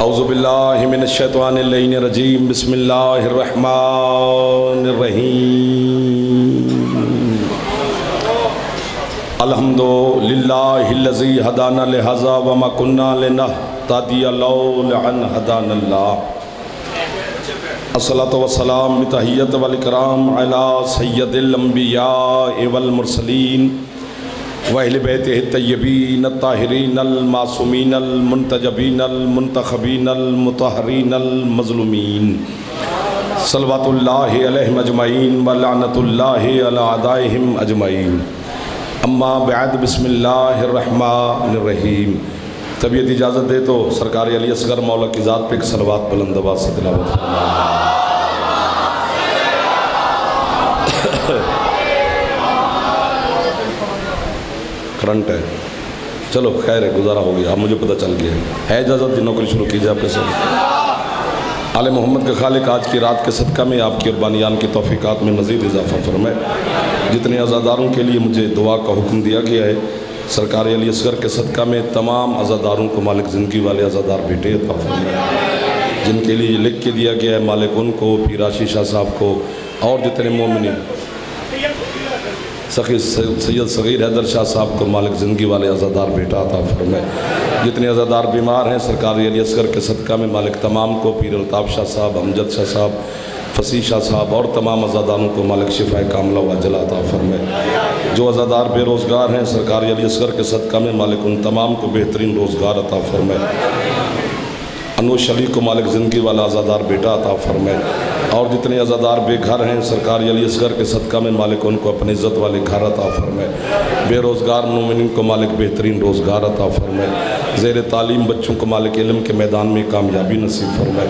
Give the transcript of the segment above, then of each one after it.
اعوذ باللہ من الشیطان اللعین الرجیم بسم اللہ الرحمن الرحیم الحمدللہ الذی ہدانا لہذا وما کننا لنہتدی لولا ان ہدانا اللہ الصلاۃ والسلام بتحیت والاکرام علی سید الانبیاء والمرسلین وَأَهْلِ بَيْتِهِ الطَّيِّبِينَ الطَّاهِرِينَ الْمَعْصُومِينَ الْمُنْتَجَبِينَ الْمُنْتَخَبِينَ الْمُطَهَّرِينَ الْمَظْلُومِينَ صلوات اللہ علیہم اجمعین ولعنت اللہ علی اعدائہم اجمعین اما بعد بسم اللہ الرحمن الرحیم۔ طبیعت اجازت دے تو سرکار علی اصغر مولا کی ذات پہ ایک صلوات بلند آواز سے تلاوت فرمائیں۔ کرنٹ ہے، چلو خیر ہے، گزارا ہو گیا، اب مجھے پتہ چل گیا ہے اجازت جنوں کے لیے شروع کیجئے آپ کے ساتھ۔ آل محمد کے خالق آج کی رات کے صدقہ میں آپ کی اور بانیان کی توفیقات میں مزید اضافہ فرمائے۔ جتنے عزاداروں کے لیے مجھے دعا کا حکم دیا گیا ہے سرکار علی اصغر کے صدقہ میں تمام عزاداروں کو مالک زندگی والے عزادار بیٹے عطا فرمائے۔ جن کے لیے یہ لکھ کے دیا گیا ہے مالک ان کو، پیر راشد شاہ صاحب کو اور جتنے مومنین، سید صغیر حیدر شاہ صاحب کو مالک زندگی والے عزادار بیٹا عطا فرمائے۔ جتنے عزادار بیمار ہیں سرکار علی اصغر کے صدقہ میں مالک تمام کو، پیر الطاف شاہ صاحب، امجد شاہ صاحب، فصیح شاہ صاحب اور تمام عزاداروں کو مالک شفاء کاملہ و عاجلہ عطا فرمائے۔ جو عزادار بے روزگار ہیں سرکار علی اصغر کے صدقہ میں مالک ان تمام کو بہترین روزگار عطا فرمائے۔ انوش علی کو مالک زندگی والا عزادار بیٹا عطا فرمائے۔ اور جتنے عزادار بے گھر ہیں سرکار علی اصغر کے صدقہ میں مالک ان کو اپنی عزت والے گھر عطا فرمائے۔ بے روزگار مومنین کو مالک بہترین روزگار عطا فرمائے۔ زیر تعلیم بچوں کو مالک علم کے میدان میں کامیابی نصیب فرمائے۔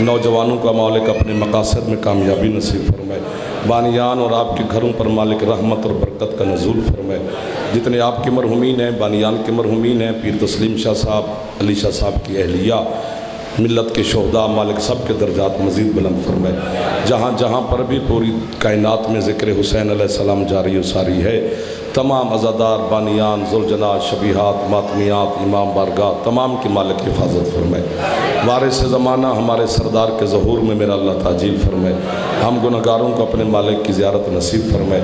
نوجوانوں کا مالک اپنے مقاصد میں کامیابی نصیب فرمائے۔ بانیان اور آپ کے گھروں پر مالک رحمت اور برکت کا نزول فرمائے۔ جتنے آپ کے مرحومین ہیں، بانیان کے مرحومین ہیں، پیر تسلیم شاہ صاحب، علی شاہ صاحب کی اہلیہ، ملت کے شہداء، مالک سب کے درجات مزید بلند فرمائے۔ جہاں جہاں پر بھی پوری کائنات میں ذکر حسین علیہ السلام جاری و ساری ہے، تمام عزادار، بانیان، ذوالجلال، شبیہات، ماتمیات، امام بارگاہ تمام کی مالک حفاظت فرمائے۔ وارث زمانہ ہمارے سردار کے ظہور میں میرا اللہ تعجیل فرمائے۔ ہم گنہگاروں کو اپنے مالک کی زیارت نصیب فرمائے۔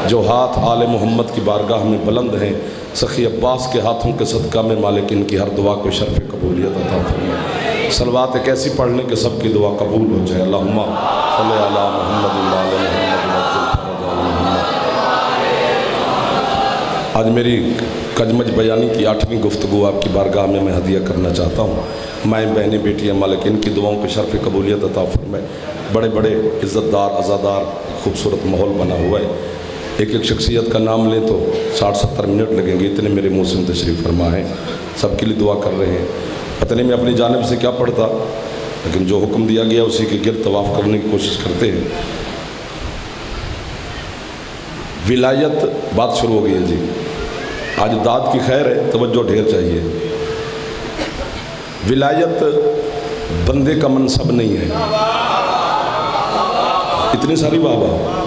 جو ہاتھ آل محمد کی بارگاہ میں بلند ہیں سخی عباس کے ہاتھوں کے صدقہ میں مالک ان کی ہر دعا کو شرف قبولیت عطا فرمائے۔ صلوات ایک ایسی پڑھنے کہ سب کی دعا قبول ہو جائے۔ اللہم صلی علی محمد وعلی محمد۔ آج میری کجمج بیانی کی 8ویں گفتگو آپ کی بارگاہ میں ہدیہ کرنا چاہتا ہوں۔ مائیں بہنیں بیٹیاں مالک ان کی دعاؤں کو شرف قبولیت عطا فرمائے۔ بڑے بڑے عزت دار عزادار، خوبصورت ماحول بنا ہوا ہے۔ ایک ایک شخصیت کا نام لیں تو 60-70 منٹ لگیں گے، اتنے میرے منہ سے تشریف فرما ہیں، سب کے لیے دعا کر رہے ہیں۔ پتہ نہیں میں اپنی جانب سے کیا پڑھتا، لیکن جو حکم دیا گیا اسی کے گرد طواف کرنے کی کوشش کرتے ہیں۔ ولایت بات شروع ہو گئی ہے جی، آج داد کی خیر ہے، توجہ ڈھیر چاہیے۔ ولایت بندے کا منصب نہیں ہے۔ اتنی ساری واہ واہ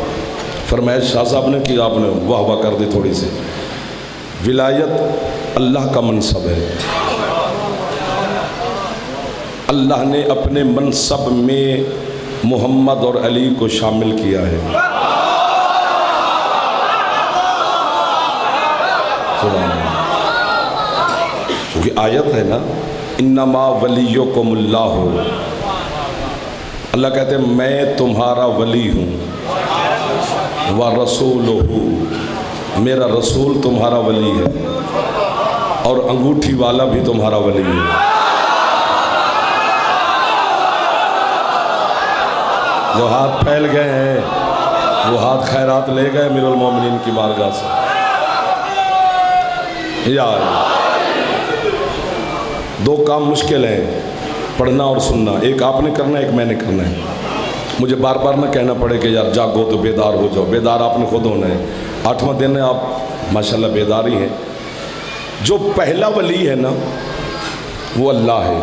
فرمائش شاہ صاحب نے کی، آپ نے واہ واہ کر دی تھوڑی سی۔ ولایت اللہ کا منصب ہے۔ اللہ نے اپنے منصب میں محمد اور علی کو شامل کیا ہے۔ کیونکہ آیت ہے نا، انما ولیکم اللہ، اللہ کہتے ہیں میں تمہارا ولی ہوں، ورسولہ، میرا رسول تمہارا ولی ہے، اور انگوٹھی والا بھی تمہارا ولی ہے۔ جو ہاتھ پھیل گئے ہیں وہ ہاتھ خیرات لے گئے امیر المومنین کی بارگاہ سے۔ یار دو کام مشکل ہیں، پڑھنا اور سننا، ایک آپ نے کرنا ہے، ایک میں نے کرنا ہے۔ مجھے بار بار نہ کہنا پڑے کہ یار جاگو تو بیدار ہو جاؤ، بیدار آپ نے خود ہونا ہے۔ 8واں دن ہے، آپ ماشاءاللہ بیدار ہی ہیں۔ جو پہلا ولی ہے نا وہ اللہ ہے۔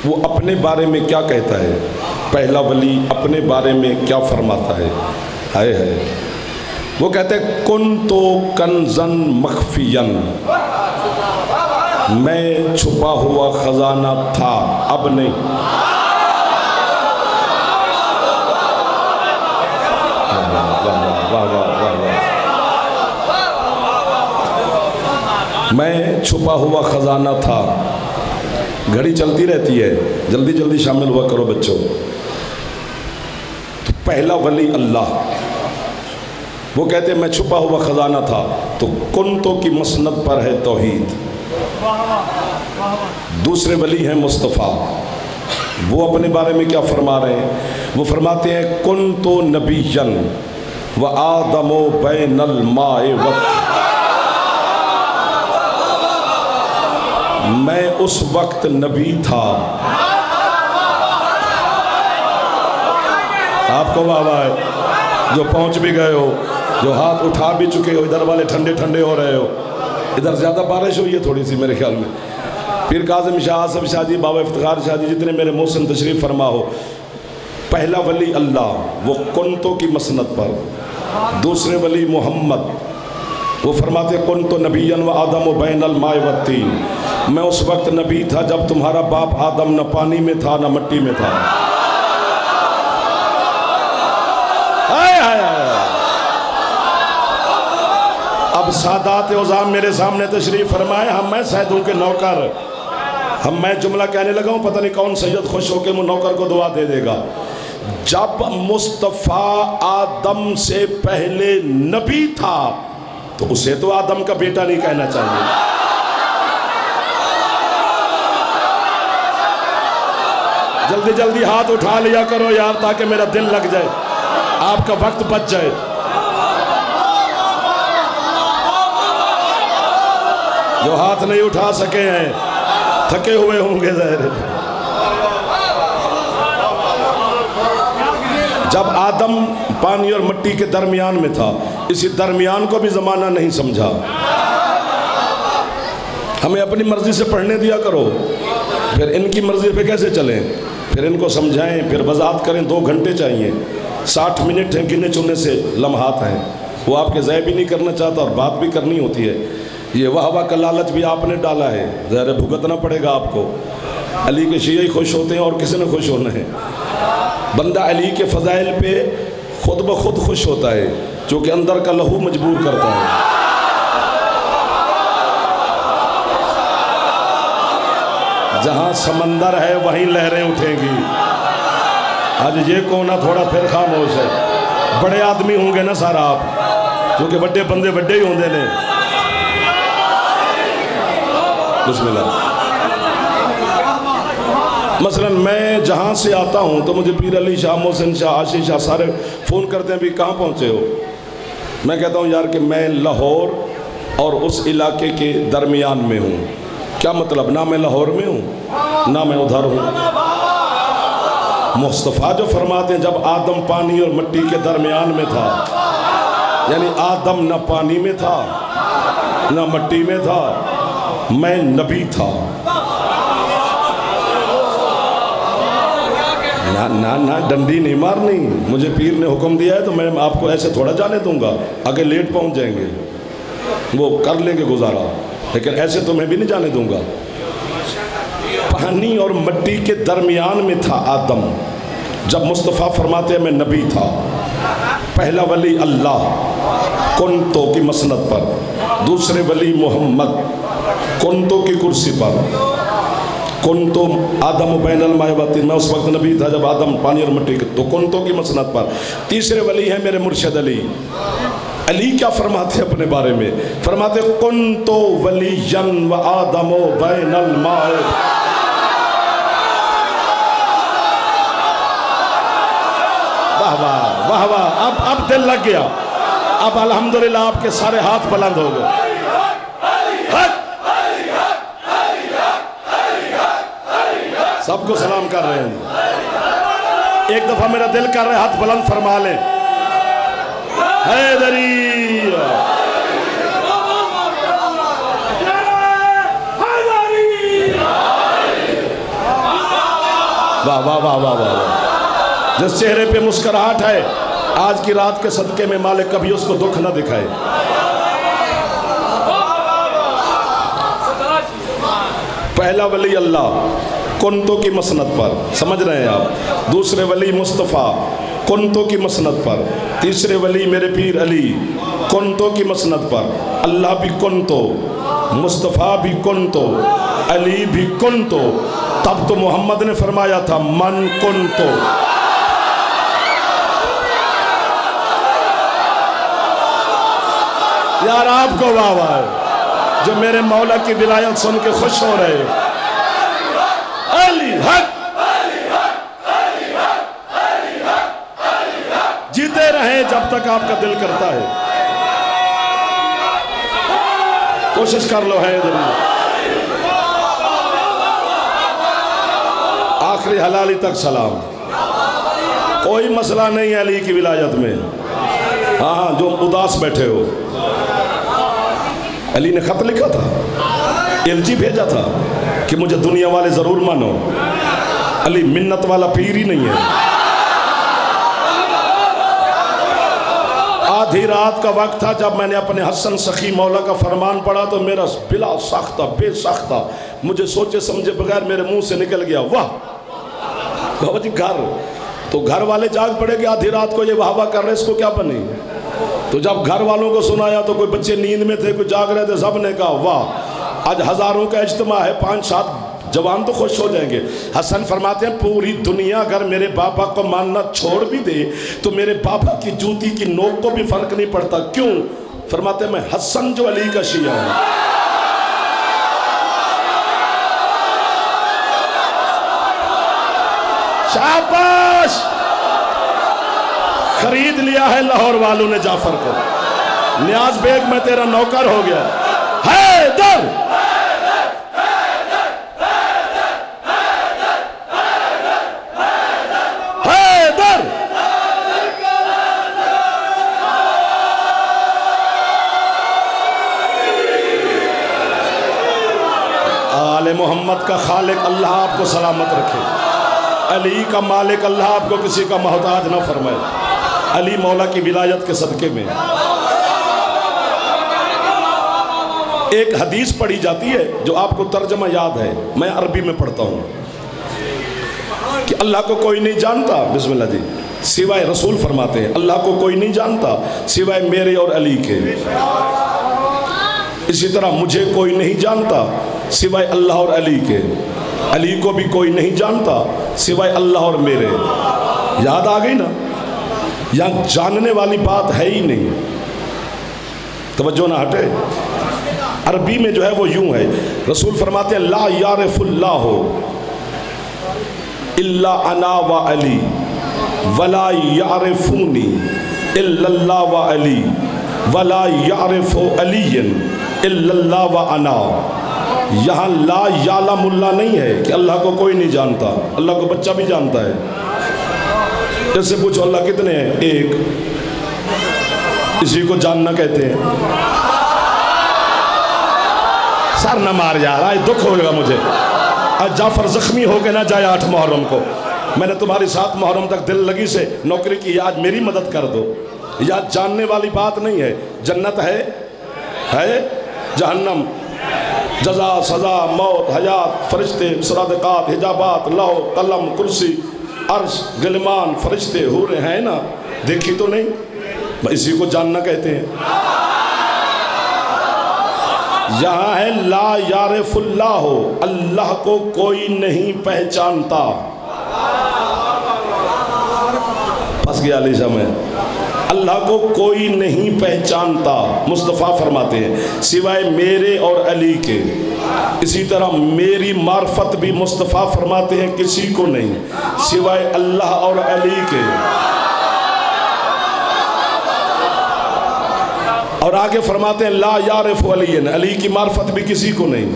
وہ اپنے بارے میں کیا کہتا ہے؟ پہلا ولی اپنے بارے میں کیا فرماتا ہے؟ ہائے ہائے، وہ کہتے ہیں کن تو کنزن مخفین، میں چھپا ہوا خزانہ تھا اب نہیں. میں چھپا ہوا خزانہ تھا. گھڑی چلتی رہتی ہے، جلدی جلدی شامل ہوا کرو بچوں. تو پہلا ولی اللہ، وہ کہتے ہیں میں چھپا ہوا خزانہ تھا. تو کنتوں کی مسند پر ہے توحید. دوسرے ولی ہیں مصطفیٰ، وہ اپنے بارے میں کیا فرما رہے ہیں؟ وہ فرماتے ہیں کنتو نبیًا و آدم بین الماء والطین. میں اس وقت نبی تھا. آپ کو واہ واہ ہے جو پہنچ بھی گئے ہو، جو ہاتھ اٹھا بھی چکے ہو. ادھر والے ٹھنڈے ٹھنڈے ہو رہے ہو. ادھر زیادہ بارش ہوئی ہے تھوڑی سی میرے خیال میں. پیر کاظم شاہ، آصف شاہ جی، بابا افتخار شاہ جی، جتنے میرے محسن تشریف فرما ہو. پہلا ولی اللہ وہ کنتوں کی مسند پر. دوسرے ولی محمد وہ فرماتے کنتو نبیًا و آدم و بین الماء والطین. میں اس وقت نبی تھا جب تمہارا باپ آدم نہ پانی میں تھا نہ مٹی میں تھا. اب سادات عظام میرے سامنے تشریف فرمائے. میں سیدوں کے نوکر. میں جملہ کہنے لگا ہوں، پتہ نہیں کون سید خوش ہو کے نوکر کو دعا دے دے گا. جب مصطفیٰ آدم سے پہلے نبی تھا تو اسے تو آدم کا بیٹا نہیں کہنا چاہیے. جلدی جلدی ہاتھ اٹھا لیا کرو یار، تاکہ میرا دل لگ جائے، آپ کا وقت بچ جائے. جو ہاتھ نہیں اٹھا سکے ہیں تھکے ہوئے ہوں گے ظاہر. جب آدم پانی اور مٹی کے درمیان میں تھا، اسی درمیان کو بھی زمانہ نہیں سمجھا. ہمیں اپنی مرضی سے پڑھنے دیا کرو، پھر ان کی مرضی پہ کیسے چلیں؟ پھر ان کو سمجھائیں، پھر وضاحت کریں. 2 گھنٹے چاہیے، 60 منٹ ہیں، گنے چنے سے لمحات ہیں. وہ آپ کے ضائع بھی نہیں کرنا چاہتا اور بات بھی کرنی ہوتی ہے. یہ واہ کا لالچ بھی آپ نے ڈالا ہے، ظاہر بھگتنا پڑے گا آپ کو. علی کے شیعہ خوش ہوتے ہیں اور کسی نے خوش ہونا ہے. بندہ علی کے فضائل پہ خود بخود خوش ہوتا ہے، چونکہ اندر کا لہو مجبور کرتا ہے. جہاں سمندر ہے وہیں لہریں اٹھیں گی. آج یہ کونا تھوڑا پھر خاموش ہے. بڑے آدمی ہوں گے نا سارا آپ، کیونکہ بڑے بندے بڑے ہی ہوندے نے. بسم اللہ. مثلا میں جہاں سے آتا ہوں تو مجھے پیر علی شاہ، محسن شاہ، عاشق شاہ سارے فون کرتے ہیں بھی کہاں پہنچے ہو. میں کہتا ہوں یار کہ میں لاہور اور اس علاقے کے درمیان میں ہوں. کیا مطلب؟ نہ میں لاہور میں ہوں نہ میں ادھر ہوں. مصطفیٰ جو فرماتے ہیں جب آدم پانی اور مٹی کے درمیان میں تھا، یعنی آدم نہ پانی میں تھا نہ مٹی میں تھا، میں نبی تھا. نہ ڈنڈی نہیں مارنی. مجھے پیر نے حکم دیا ہے تو میں آپ کو ایسے تھوڑا جانے دوں گا. آگے لیٹ پہنچ جائیں گے، وہ کر لیں گے گزارا، لیکن ایسے تو میں بھی نہیں جانے دوں گا. پانی اور مٹی کے درمیان میں تھا آدم جب مصطفیٰ فرماتے ہیں میں نبی تھا. پہلا ولی اللہ کنتوں کی مسند پر. دوسرے ولی محمد کنتوں کی کرسی پر. کنتو آدم بین الماء والطین. میں اس وقت نبی تھا جب آدم پانی اور مٹی کے، تو کنتوں کی مسند پر. تیسرے ولی ہیں میرے مرشد علی. علی کیا فرماتے ہیں اپنے بارے میں؟ فرماتے کنتو ولیًا و آدم بین الماء. واہ واہ واہ واہ. اب دل لگ گیا. اب الحمدللہ آپ کے سارے ہاتھ بلند ہو گئے. سب کو سلام کر رہے ہیں. ایک دفعہ میرا دل کر رہے ہاتھ بلند فرما لیں. حیدری. واہ واہ واہ واہ واہ. جس چہرے پہ مسکراہٹ ہے، آج کی رات کے صدقے میں مالک کبھی اس کو دکھ نہ دکھائے. پہلا ولی اللہ کنتوں کی مسند پر، سمجھ رہے ہیں آپ؟ دوسرے ولی مصطفیٰ کنتوں کی مسند پر، تیسرے ولی میرے پیر علی کنتوں کی مسند پر، اللہ بھی کنتو، مصطفیٰ بھی کنتو، علی بھی کنتو۔ تب تو محمد نے فرمایا تھا من کنتو۔ یار آپ کو واہ واہ ہے جو میرے مولا کی ولایت سن کے خوش ہو رہے۔ علی حق جیتے رہیں جب تک آپ کا دل کرتا ہے، کوشش کر لو ہے ادھر آخری حلالی تک سلام۔ کوئی مسئلہ نہیں ہے علی کی ولایت میں۔ ہاں جو اداس بیٹھے ہو، علی نے خط لکھا تھا، الجی بھیجا تھا کہ مجھے دنیا والے ضرور مانو، علی منت والا پیر ہی نہیں ہے۔ آدھی رات کا وقت تھا جب میں نے اپنے حسن سخی مولا کا فرمان پڑھا تو میرا بلا ساختہ بے ساختہ مجھے سوچے سمجھے بغیر میرے منہ سے نکل گیا واہ۔ بابا جی گھر تو گھر والے جاگ پڑے کہ آدھی رات کو یہ واہ واہ کر رہے اس کو کیا بنی؟ تو جب گھر والوں کو سنایا تو کوئی بچے نیند میں تھے، کوئی جاگ رہے تھے، سب نے کہا واہ آج ہزاروں کا اجتماع ہے، 5-7 جوان تو خوش ہو جائیں گے۔ حسن فرماتے ہیں پوری دنیا اگر میرے بابا کو ماننا چھوڑ بھی دے تو میرے بابا کی جوتی کی نوک کو بھی فرق نہیں پڑتا۔ کیوں؟ فرماتے ہیں میں حسن جو علی کا شیعہ ہوں۔ شاباش! خرید لیا ہے لاہور والوں نے جعفر کو۔ نیاز بیگ میں تیرا نوکر ہو گیا۔ حیدر! حیدر! آل محمد کا خالق اللہ آپ کو سلامت رکھے، علی کا مالک اللہ آپ کو کسی کا محتاج نہ فرمائے، علی مولا کی ولایت کے صدقے میں۔ ایک حدیث پڑھی جاتی ہے جو آپ کو ترجمہ یاد ہے، میں عربی میں پڑھتا ہوں کہ اللہ کو کوئی نہیں جانتا، بسم اللہ جی، سوائے رسول فرماتے ہیں اللہ کو کوئی نہیں جانتا سوائے میرے اور علی کے، اسی طرح مجھے کوئی نہیں جانتا سوائے اللہ اور علی کے، علی کو بھی کوئی نہیں جانتا سوائے اللہ اور میرے۔ یاد آ گئی نا؟ یہاں جاننے والی بات ہے ہی نہیں، توجہ نہ ہٹے۔ عربی میں جو ہے وہ یوں ہے، رسول فرماتے ہیں لا یعرف اللہ الا انا و علی ولا یعرفونی الا اللہ و علی ولا یعرف علی الا اللہ و انا۔ یہاں لا یعلم اللہ نہیں ہے کہ اللہ کو کوئی نہیں جانتا، اللہ کو بچہ بھی جانتا ہے۔ اس سے پوچھو اللہ کتنے ہیں؟ ایک، اسی کو جاننا کہتے ہیں۔ سر نہ مار یار، آج دکھ ہوگا مجھے، آج جعفر زخمی ہو کے نہ جائے 8 محرم کو۔ میں نے تمہاری 7 محرم تک دل لگی سے نوکری کی، آج میری مدد کر دو۔ یہ جاننے والی بات نہیں ہے، جنت ہے جہنم، جزا سزا موت حیات فرشتے صادقات حجابات لوح قلم کرسی عرش غلمان فرشتے حوریں ہیں نا، دیکھی تو نہیں، اسی کو جاننا کہتے ہیں۔ یہاں ہے لا یعرف اللہ، اللہ کو کوئی نہیں پہچانتا۔ پھنس گیا علی شاہ میں، اللہ کو کوئی نہیں پہچانتا، مصطفیٰ فرماتے ہیں سوائے میرے اور علی کے۔ اسی طرح میری معرفت بھی مصطفیٰ فرماتے ہیں کسی کو نہیں سوائے اللہ اور علی کے۔ اور آگے فرماتے ہیں لا یعرف علی، علی کی معرفت بھی کسی کو نہیں۔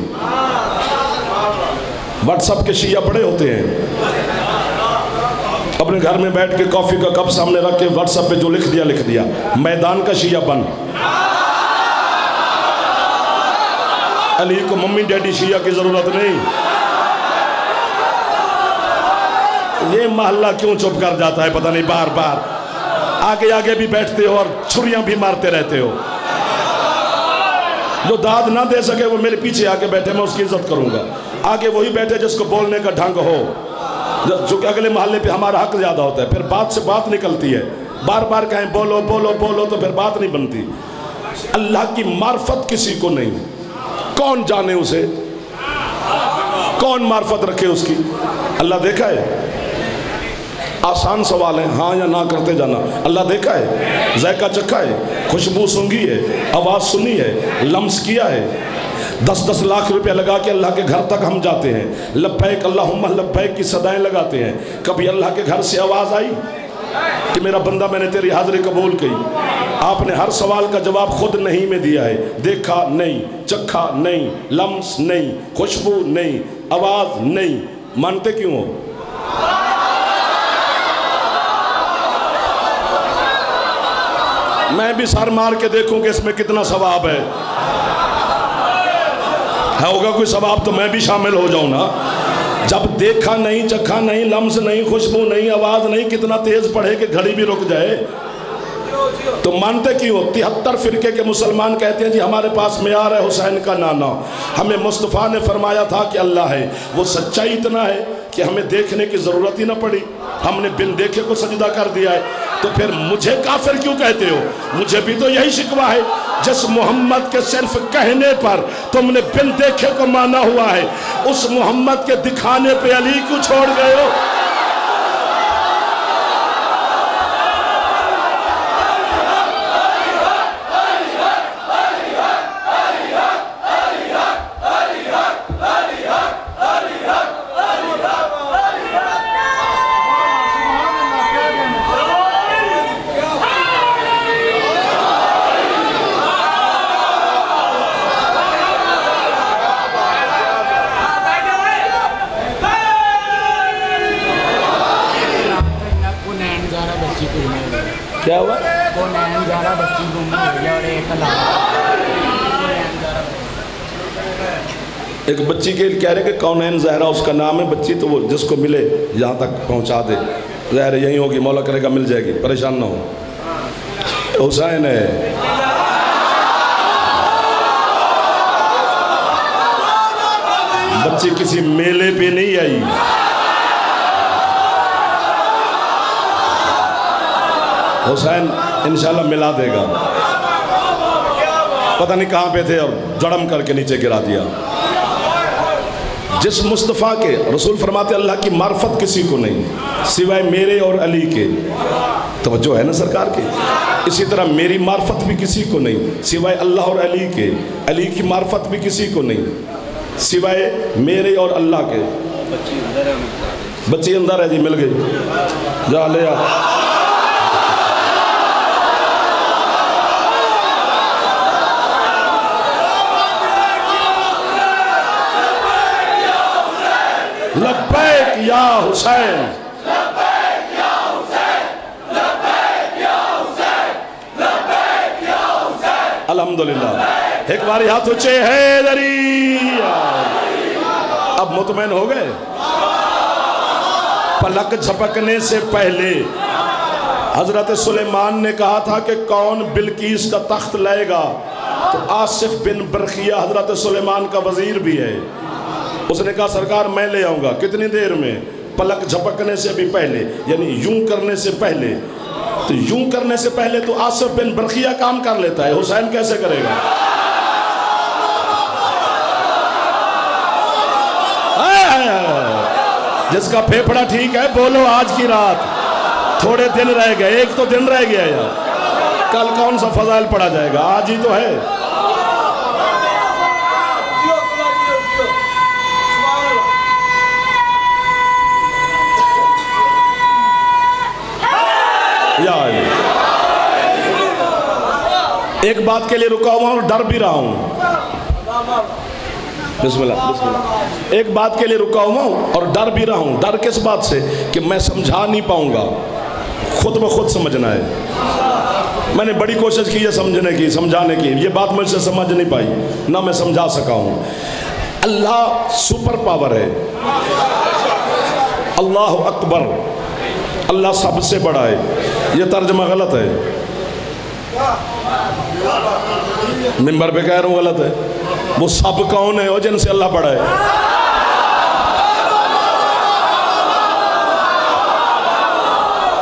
واٹس ایپ کے شیعہ بڑے ہوتے ہیں، اپنے گھر میں بیٹھ کے کافی کا کپ سامنے رکھ کے واٹس ایپ پہ جو لکھ دیا، میدان کا شیعہ بن۔ علی کو ممی ڈیڈی شیعہ کی ضرورت نہیں۔ یہ محلہ کیوں چپ کر جاتا ہے پتہ نہیں، بار بار آگے بھی بیٹھتے ہو اور چھریاں بھی مارتے رہتے ہو۔ جو داد نہ دے سکے وہ میرے پیچھے آگے بیٹھے، میں اس کی عزت کروں گا۔ آگے وہی بیٹھے جس کو بولنے کا ڈھنگ ہو، جو کہ اگلے محلے پہ ہمارا حق زیادہ ہوتا ہے، پھر بات سے بات نکلتی ہے، بار بار کہیں بولو بولو بولو تو پھر بات نہیں بنتی۔ اللہ کی معرفت کسی کو نہیں، کون جانے اسے، کون معرفت رکھے اس کی؟ اللہ دیکھا ہے؟ آسان سوال ہے، ہاں یا نہ کرتے جانا۔ اللہ دیکھا ہے؟ ذائقہ چکھا ہے؟ خوشبو سونگھی ہے؟ آواز سنی ہے؟ لمس کیا ہے؟ 10 لاکھ روپیہ لگا کے اللہ کے گھر تک ہم جاتے ہیں، لبیک اللہم لبیک کی صدائیں لگاتے ہیں، کبھی اللہ کے گھر سے آواز آئی کہ میرا بندہ میں نے تیری حاضری قبول کی؟ آپ نے ہر سوال کا جواب خود نہیں میں دیا ہے، دیکھا نہیں، چکھا نہیں، لمس نہیں، خوشبو نہیں، آواز نہیں، مانتے کیوں ہو؟ میں بھی سر مار کے دیکھوں کہ اس میں کتنا ثواب ہے، ہوگا کوئی ثواب تو میں بھی شامل ہو جاؤں نا۔ جب دیکھا نہیں، چکھا نہیں، لمس نہیں، خوشبو نہیں، آواز نہیں، کتنا تیز پڑھے کہ گھڑی بھی رک جائے، تو مانتے کیوں؟ 73 فرقے کے مسلمان کہتے ہیں جی ہمارے پاس معیار ہے حسین کا نانا، ہمیں مصطفیٰ نے فرمایا تھا کہ اللہ ہے۔ وہ سچائی اتنا ہے کہ ہمیں دیکھنے کی ضرورت ہی نہ پڑی، ہم نے بن دیکھے کو سجدہ کر دیا ہے، تو پھر مجھے کافر کیوں کہتے ہو؟ مجھے بھی تو یہی شکوہ ہے، جس محمد کے صرف کہنے پر تم نے بن دیکھے کو مانا ہوا ہے، اس محمد کے دکھانے پہ علی کیوں چھوڑ گئے ہو؟ کیا ہوا؟ ایک بچی کے کہہ رہے کہ کونین زہرا اس کا نام ہے، بچی تو وہ جس کو ملے یہاں تک پہنچا دے، ظاہر یہیں ہوگی، مولا کرے گا مل جائے گی، پریشان نہ ہو۔ حسین ہے، بچی کسی میلے پہ نہیں آئی، حسین انشاءاللہ ملا دے گا، پتہ نہیں کہاں پہ تھے اور جڑم کر کے نیچے گرا دیا۔ جس مصطفیٰ کے رسول فرماتے اللہ کی معرفت کسی کو نہیں سوائے میرے اور علی کے، توجہ ہے نا سرکار کی؟ اسی طرح میری معرفت بھی کسی کو نہیں سوائے اللہ اور علی کے، علی کی معرفت بھی کسی کو نہیں سوائے میرے اور اللہ کے۔ بچی اندر ہے جی، مل گئی، جا لے آ۔ لبیک یا حسین، لبیک یا حسین، لبیک یا حسین، لبیک یا حسین، الحمدللہ۔ ایک باری ہاتھ اونچے حیدری، اب مطمئن ہو گئے؟ پلک جھپکنے سے پہلے حضرت سلیمان نے کہا تھا کہ کون بلقیس کا تخت لائے گا، تو آصف بن برخیہ حضرت سلیمان کا وزیر بھی ہے، اس نے کہا سرکار میں لے آؤں گا۔ کتنی دیر میں؟ پلک جھپکنے سے بھی پہلے، یعنی یوں کرنے سے پہلے۔ تو یوں کرنے سے پہلے تو آصف بن برخیہ کام کر لیتا ہے، حسین کیسے کرے گا؟ جس کا پھیپڑا ٹھیک ہے بولو آج کی رات، تھوڑے دن رہ گئے، ایک تو دن رہ گیا یار، کل کون سا فضائل پڑھا جائے گا، آج ہی تو ہے۔ ایک بات کے لیے رکا ہوا ہوں اور ڈر بھی رہا ہوں، بسم اللہ بسم اللہ، ایک بات کے لیے رکا ہوا ہوں اور ڈر بھی رہا ہوں۔ ڈر کس بات سے؟ کہ میں سمجھا نہیں پاؤں گا، خود بخود سمجھنا ہے۔ میں نے بڑی کوشش کی ہے سمجھنے کی، سمجھانے کی، یہ بات مجھ سے سمجھ نہیں پائی، نہ میں سمجھا سکا ہوں۔ اللہ سپر پاور ہے، اللہ اکبر، اللہ سب سے بڑا ہے۔ یہ ترجمہ غلط ہے، منبر پہ کہہ رہا ہوں غلط ہے؟ وہ سب کون ہے جن سے اللہ بڑا ہے؟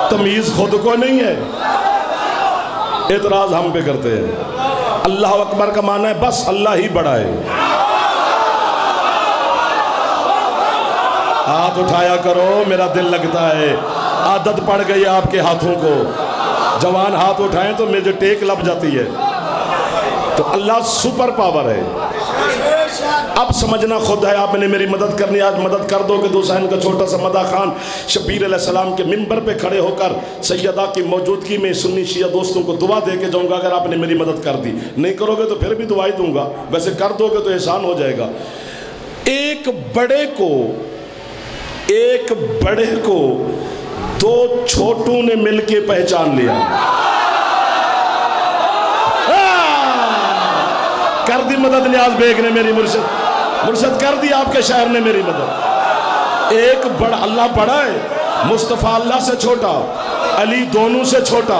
تمیز خود کو نہیں ہے، اعتراض ہم پہ کرتے ہیں۔ اللہ اکبر کا معنی ہے بس اللہ ہی بڑا ہے۔ ہاتھ اٹھایا کرو، میرا دل لگتا ہے، عادت پڑ گئی آپ کے ہاتھوں کو، جوان ہاتھ اٹھائیں تو مجھے ٹیک لگ جاتی ہے۔ تو اللہ سپر پاور ہے۔ اب سمجھنا خود ہے، آپ نے میری مدد کرنی، آج مدد کر دو کہ حسین کا چھوٹا سا مدح خان شبیر علیہ السلام کے منبر پہ کھڑے ہو کر سیدہ کی موجودگی میں سنی شیعہ دوستوں کو دعا دے کے جاؤں گا اگر آپ نے میری مدد کر دی۔ نہیں کرو گے تو پھر بھی دعائی دوں گا، ویسے کر دو گے تو احسان ہو جائے گا۔ ایک بڑے کو دو چھوٹوں نے مل کے پہچان لیا۔ کر دی مدد نیاز بیگ نے میری، مرشد کر دی آپ کے شاعر نے میری مدد۔ ایک بڑا اللہ بڑا ہے، مصطفیٰ اللہ سے چھوٹا، علی دونوں سے چھوٹا۔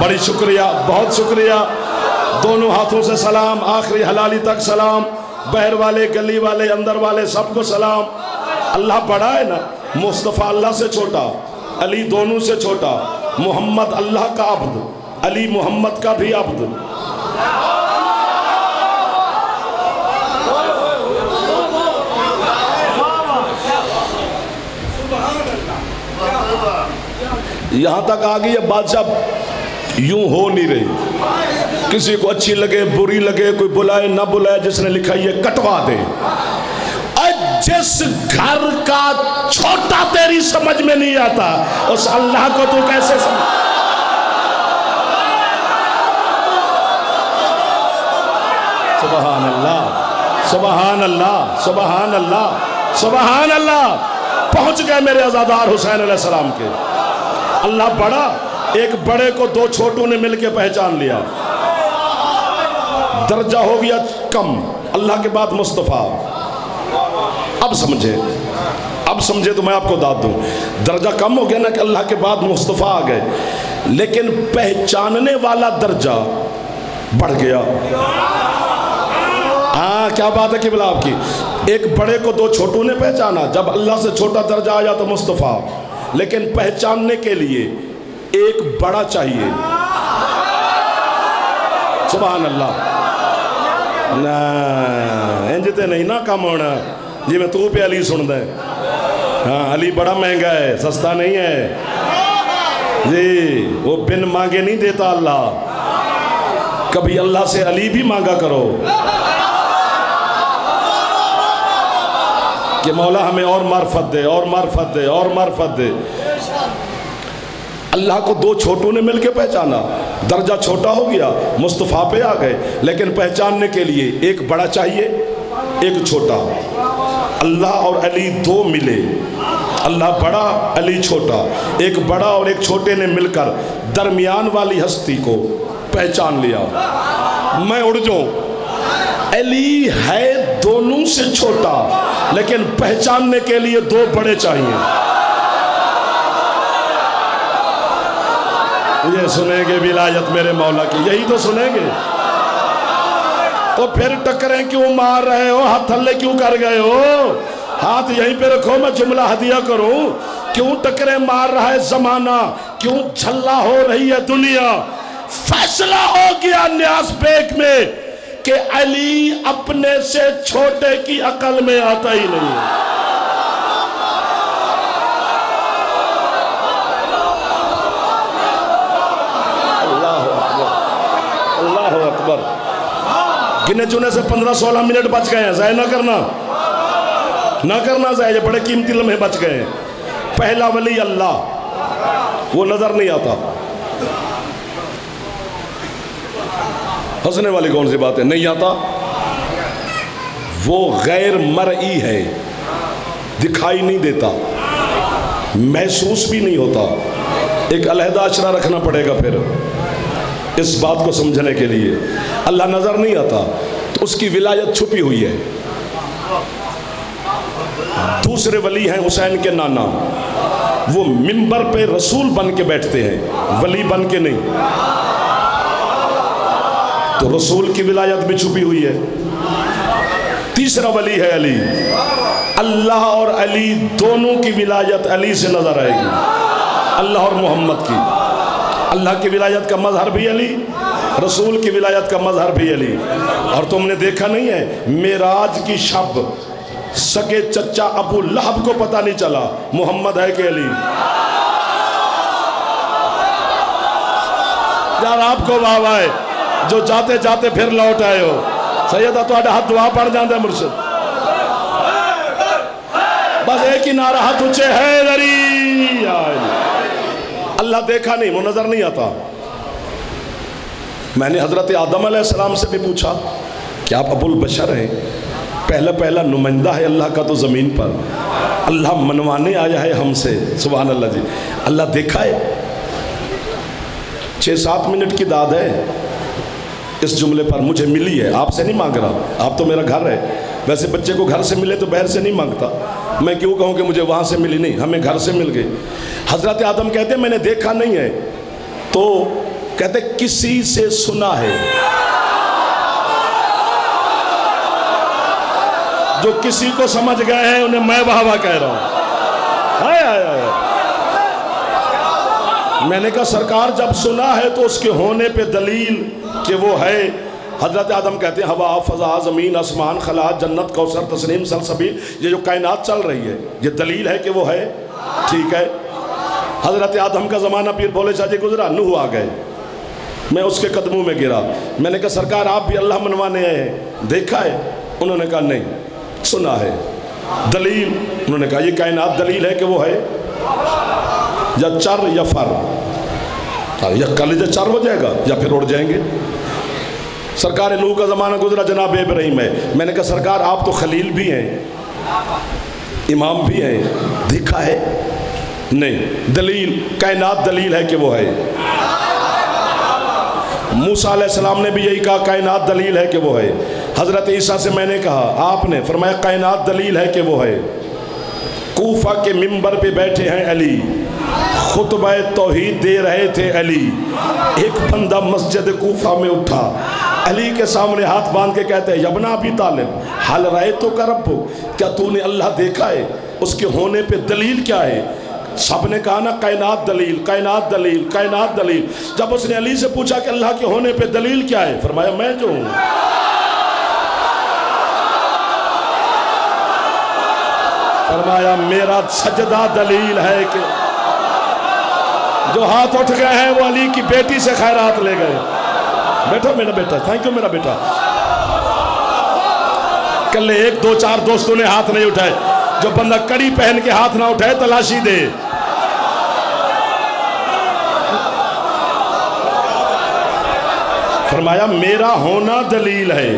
بڑی شکریہ، بہت شکریہ، دونوں ہاتھوں سے سلام، آخری حلالی تک سلام، بہر والے گلی والے اندر والے سب کو سلام۔ اللہ بڑا ہے نا، مصطفیٰ اللہ سے چھوٹا، علی دونوں سے چھوٹا، محمد اللہ کا عبد، علی محمد کا بھی عبد۔ یہاں تک آگئی اب بادشاہ یوں ہو نہیں رہی، کسی کو اچھی لگے بری لگے، کوئی بلائے نہ بلائے، جس نے لکھا یہ کٹوا دے۔ جس گھر کا چھوٹا تیری سمجھ میں نہیں آتا اس اللہ کو تو کیسے سمجھ؟ سبحان اللہ، سبحان اللہ، سبحان اللہ، سبحان اللہ۔ پہنچ گئے میرے عزادار حسین علیہ السلام کے۔ اللہ بڑا، ایک بڑے کو دو چھوٹوں نے مل کے پہچان لیا، درجہ ہو گیا کم، اللہ کے بعد مصطفیٰ۔ اب سمجھے تو میں آپ کو داد دوں، درجہ کم ہو گیا نا کہ اللہ کے بعد مصطفیٰ آ گئے، لیکن پہچاننے والا درجہ بڑھ گیا۔ ہاں کیا بات ہے قبلہ آپ کی؟ ایک بڑے کو دو چھوٹوں نے پہچانا، جب اللہ سے چھوٹا درجہ آیا تو مصطفیٰ، لیکن پہچاننے کے لیے ایک بڑا چاہیے۔ سبحان اللہ۔ انجتے نہیں نا کم ہونا جی میں تو پہ علی سن دیں۔ ہاں علی بڑا مہنگا ہے، سستا نہیں ہے جی، وہ بن مانگے نہیں دیتا اللہ۔ کبھی اللہ سے علی بھی مانگا کرو کہ مولا ہمیں اور معرفت دے، اور معرفت دے، اور معرفت دے۔ اللہ کو دو چھوٹوں نے مل کے پہچانا، درجہ چھوٹا ہو گیا، مصطفیٰ پہ آ گئے، لیکن پہچاننے کے لیے ایک بڑا چاہیے ایک چھوٹا۔ اللہ اور علی دو ملے، اللہ بڑا علی چھوٹا، ایک بڑا اور ایک چھوٹے نے مل کر درمیان والی ہستی کو پہچان لیا۔ میں اڑ جاؤں، علی ہے دونوں سے چھوٹا لیکن پہچاننے کے لیے دو بڑے چاہیے۔ یہ سنیں گے ولایت میرے مولا کی، یہی تو سنیں گے۔ تو پھر ٹکریں کیوں مار رہے ہو، ہاتھ تھلے کیوں کر گئے ہو؟ ہاتھ یہیں پہ رکھو، میں جملہ ہدیہ کروں۔ کیوں ٹکریں مار رہا ہے زمانہ، کیوں جھلا ہو رہی ہے دنیا؟ فیصلہ ہو گیا نیاز بیگ میں کہ علی اپنے سے چھوٹے کی عقل میں آتا ہی نہیں۔ اللہ اکبر۔ گنے چونے سے 15-16 منٹ بچ گئے ہیں، ضائع نہ کرنا ضائع، یہ بڑے قیمتی لمحے بچ گئے ہیں۔ پہلا ولی اللہ، وہ نظر نہیں آتا۔ ہنسنے والی کون سی بات ہے؟ نہیں آتا، وہ غیر مرئی ہے، دکھائی نہیں دیتا، محسوس بھی نہیں ہوتا۔ ایک علیحدہ اشرہ رکھنا پڑے گا پھر اس بات کو سمجھنے کے لیے۔ اللہ نظر نہیں آتا تو اس کی ولایت چھپی ہوئی ہے۔ دوسرے ولی ہیں حسین کے نانا، وہ منبر پہ رسول بن کے بیٹھتے ہیں، ولی بن کے نہیں۔ تو رسول کی ولایت بھی چھپی ہوئی ہے۔ تیسرا ولی ہے علی، اللہ اور علی دونوں کی ولایت علی سے نظر آئے گی، اللہ اور محمد کی۔ اللہ کی ولایت کا مظہر بھی علی، رسول کی ولایت کا مظہر بھی علی۔ اور تم نے دیکھا نہیں ہے معراج کی شب سگے چچا ابو لہب کو پتہ نہیں چلا محمد ہے کہ علی؟ یار آپ کو واہ واہ ہے جو جاتے جاتے پھر لوٹ آئے ہو۔ سیدہ تو ہاتھ دعا پڑھ جاندے مرشد، بس ایک ہی نعرہ ہاتھ اونچے حیدری۔ اللہ دیکھا نہیں، وہ نظر نہیں آتا۔ میں نے حضرت آدم علیہ السلام سے بھی پوچھا کہ آپ ابو البشر ہیں، پہلا نمائندہ ہے اللہ کا تو زمین پر، اللہ منوانے آیا ہے ہم سے، سبحان اللہ جی، اللہ دیکھا ہے؟ 6-7 منٹ کی داد ہے اس جملے پر، مجھے ملی ہے، آپ سے نہیں مانگ رہا، آپ تو میرا گھر ہے۔ ویسے بچے کو گھر سے ملے تو باہر سے نہیں مانگتا، میں کیوں کہوں کہ مجھے وہاں سے ملی؟ نہیں، ہمیں گھر سے مل گئی۔ حضرت آدم کہتے ہیں میں نے دیکھا نہیں ہے، تو کہتے کسی سے سنا ہے۔ جو کسی کو سمجھ گئے ہیں انہیں میں واہ واہ کہہ رہا ہوں۔ ہائے ہائے ہائے، میں نے کہا سرکار جب سنا ہے تو اس کے ہونے پہ دلیل کہ وہ ہے۔ حضرت آدم کہتے ہیں ہوا، فضا، زمین، آسمان، خلا، جنت، کوثر، تسنیم، سلسبیل، یہ جو کائنات چل رہی ہے یہ دلیل ہے کہ وہ ہے۔ ٹھیک ہے، حضرت آدم کا زمانہ پیر بھولے شاہ جی گزرا، نوح آ گئے، میں اس کے قدموں میں گرا۔ میں نے کہا سرکار آپ بھی اللہ منوانے آئے ہیں، دیکھا ہے؟ انہوں نے کہا نہیں، سنا ہے۔ دلیل؟ انہوں نے کہا یہ کائنات دلیل ہے کہ وہ ہے، یا چر یا فر، یا کلیجہ چر ہو جائے گا یا پھر اڑ جائیں گے۔ سرکار نوح کا زمانہ گزرا، جناب ابراہیم ہے۔ میں نے کہا سرکار آپ تو خلیل بھی ہیں، امام بھی ہیں، دیکھا ہے؟ نہیں۔ دلیل؟ کائنات دلیل ہے کہ وہ ہے۔ موسیٰ علیہ السلام نے بھی یہی کہا کائنات دلیل ہے کہ وہ ہے۔ حضرت عیسیٰ سے میں نے کہا، آپ نے فرمایا کائنات دلیل ہے کہ وہ ہے۔ کوفہ کے منبر پہ بیٹھے ہیں علی، خطبہ توحید دے رہے تھے علی، ایک بندہ مسجد کوفہ میں اٹھا، علی کے سامنے ہاتھ باندھ کے کہتے ہیں ابن ابی طالب حل رأیتک ربک، کیا تو نے اللہ دیکھا ہے؟ اس کے ہونے پہ دلیل کیا ہے؟ سب نے کہا نا کائنات دلیل، کائنات دلیل، کائنات دلیل۔ جب اس نے علی سے پوچھا کہ اللہ کے ہونے پہ دلیل کیا ہے، فرمایا میں جو ہوں۔ فرمایا میرا سجدہ دلیل ہے کہ جو ہاتھ اٹھ گئے ہیں وہ علی کی بیٹی سے خیرات لے گئے۔ بیٹھو میرا بیٹا، تھینک یو میرا بیٹا۔ کل 1 2 4 دوستوں نے ہاتھ نہیں اٹھائے، جو بندہ کڑی پہن کے ہاتھ نہ اٹھائے تلاشی دے۔ فرمایا میرا ہونا دلیل ہے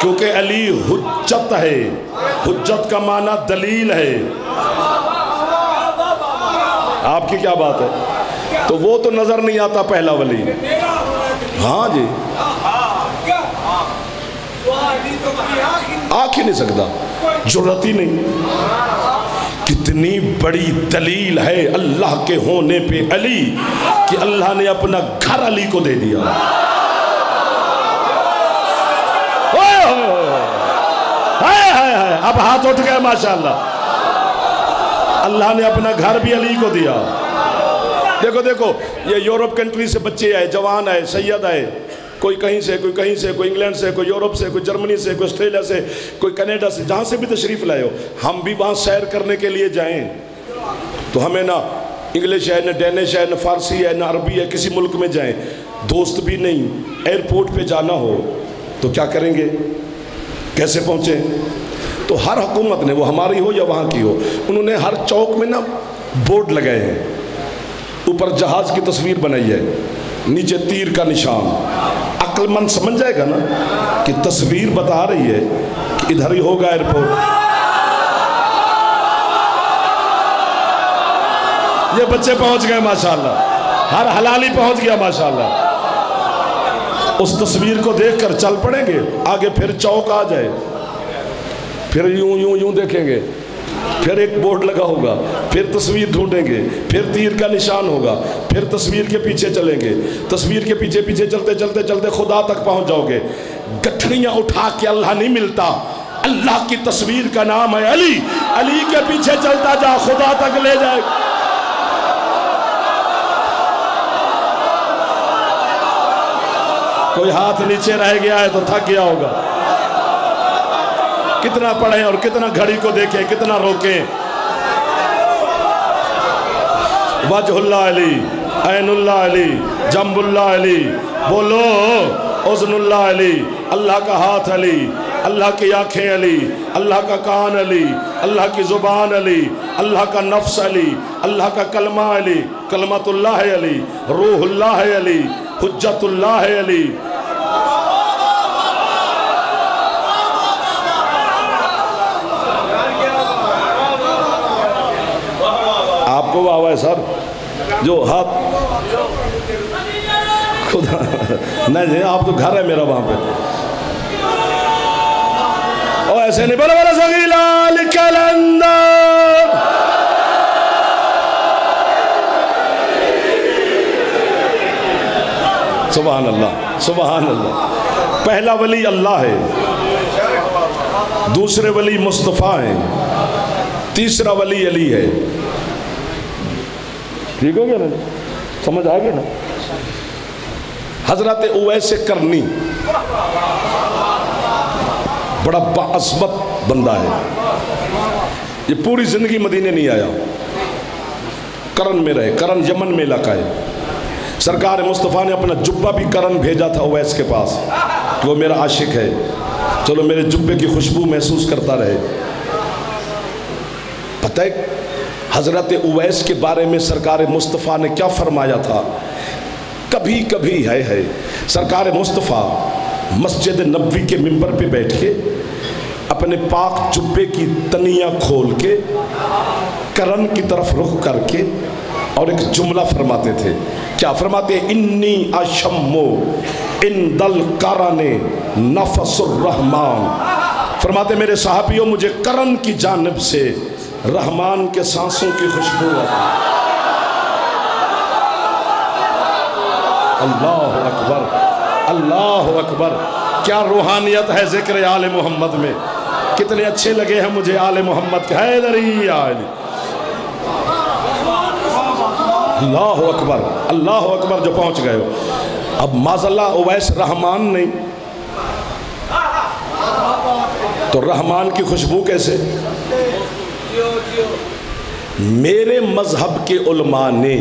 کیونکہ علی حجت ہے، حجت کا معنی دلیل ہے۔ آپ کی کیا بات ہے؟ تو وہ تو نظر نہیں آتا پہلا ولی۔ ہاں جی، آنکھ ہی نہیں سکتا، جرات ہی نہیں۔ کتنی بڑی دلیل ہے اللہ کے ہونے پہ علی کہ اللہ نے اپنا گھر علی کو دے دیا۔ اب ہاتھ اٹھ گئے ماشاءاللہ، اللہ نے اپنا گھر بھی علی کو دیا۔ دیکھو دیکھو، یہ یورپ کنٹری سے بچے آئے، جوان آئے، سید آئے، کوئی کہیں سے، کوئی کہیں سے، کوئی انگلینڈ سے، کوئی یورپ سے، کوئی جرمنی سے، کوئی آسٹریلیا سے، کوئی کینیڈا سے، جہاں سے بھی تشریف لائے ہو۔ ہم بھی وہاں سیر کرنے کے لیے جائیں تو ہمیں نہ انگلش ہے، نہ ڈینش ہے، نہ فارسی ہے، نہ عربی ہے، کسی ملک میں جائیں دوست بھی نہیں، ایئرپورٹ پہ جانا ہو تو کیا کریں گے؟ کیسے پہنچیں؟ تو ہر حکومت نے، وہ ہماری ہو یا وہاں کی ہو، انہوں نے ہر چوک میں نا بورڈ لگائے ہیں، اوپر جہاز کی تصویر بنائی ہے، نیچے تیر کا نشان۔ عقل مند سمجھ جائے گا نا کہ تصویر بتا رہی ہے کہ ادھر ہی ہوگا ایئرپورٹ۔ یہ بچے پہنچ گئے ماشاءاللہ، ہر حلالی پہنچ گیا ماشاءاللہ۔ اس تصویر کو دیکھ کر چل پڑیں گے، آگے پھر چوک آ جائے، پھر یوں یوں یوں دیکھیں گے، پھر ایک بورڈ لگا ہوگا، پھر تصویر ڈھونڈیں گے، پھر تیر کا نشان ہوگا، پھر تصویر کے پیچھے چلیں گے، تصویر کے پیچھے پیچھے چلتے چلتے چلتے خدا تک پہنچ جاؤ گے۔ گٹھڑیاں اٹھا کے اللہ نہیں ملتا، اللہ کی تصویر کا نام ہے علی، علی کے پیچھے چلتا جا، خدا تک لے جائے۔ کوئی ہاتھ نیچے رہ گیا ہے تو تھک گیا ہوگا۔ کتنا پڑھیں اور کتنا گھڑی کو دیکھیں، کتنا روکیں۔ وجہ اللہ علی، عین اللہ علی، جنب اللہ علی، بولو اذن اللہ علی، اللہ کا ہاتھ علی، اللہ کی آنکھیں علی، اللہ کا کان علی، اللہ کی زبان علی، اللہ کا نفس علی، اللہ کا کلمہ علی، کلمت اللہ علی، روح اللہ علی، حجت اللہ علی۔ آپ کو واہ ہے سر، جو ہاتھ خدا نہیں، آپ تو گھر ہے میرا وہاں پہ، اور ایسے نہیں بولا بولا سگیلا لکلندر۔ سبحان اللہ، سبحان اللہ۔ پہلا ولی اللہ ہے، دوسرے ولی مصطفیٰ ہیں، تیسرا ولی علی ہے۔ ٹھیک ہو گیا نا؟ سمجھ آ گیا نا؟ حضرت اویس کرنی بڑا باعظمت بندہ ہے، یہ پوری زندگی مدینے نہیں آیا، کرن میں رہے، کرن یمن میں علاقہ ہے۔ سرکار مصطفیٰ نے اپنا جبہ بھی کرن بھیجا تھا اویس کے پاس، وہ میرا عاشق ہے، چلو میرے جبے کی خوشبو محسوس کرتا رہے۔ پتہ ہے حضرت اویس کے بارے میں سرکار مصطفیٰ نے کیا فرمایا تھا؟ کبھی کبھی ہے سرکار مصطفیٰ مسجد نبوی کے منبر پہ بیٹھ کے اپنے پاک جبے کی تنیاں کھول کے کرن کی طرف رخ کر کے اور ایک جملہ فرماتے تھے۔ کیا فرماتے؟ انی اشمو عند القرن نفس الرحمن۔ فرماتے میرے صحابیوں مجھے کرن کی جانب سے رحمان کے سانسوں کی خوشبو آتی۔ اللہ اکبر، اللہ اکبر، کیا روحانیت ہے ذکر آل محمد میں، کتنے اچھے لگے ہیں مجھے آل محمد کے حیدری آل۔ اللہ اکبر، اللہ اکبر، جو پہنچ گئے ہو۔ اب معذاللہ اویس رحمان نہیں تو رحمان کی خوشبو کیسے؟ میرے مذہب کے علماء نے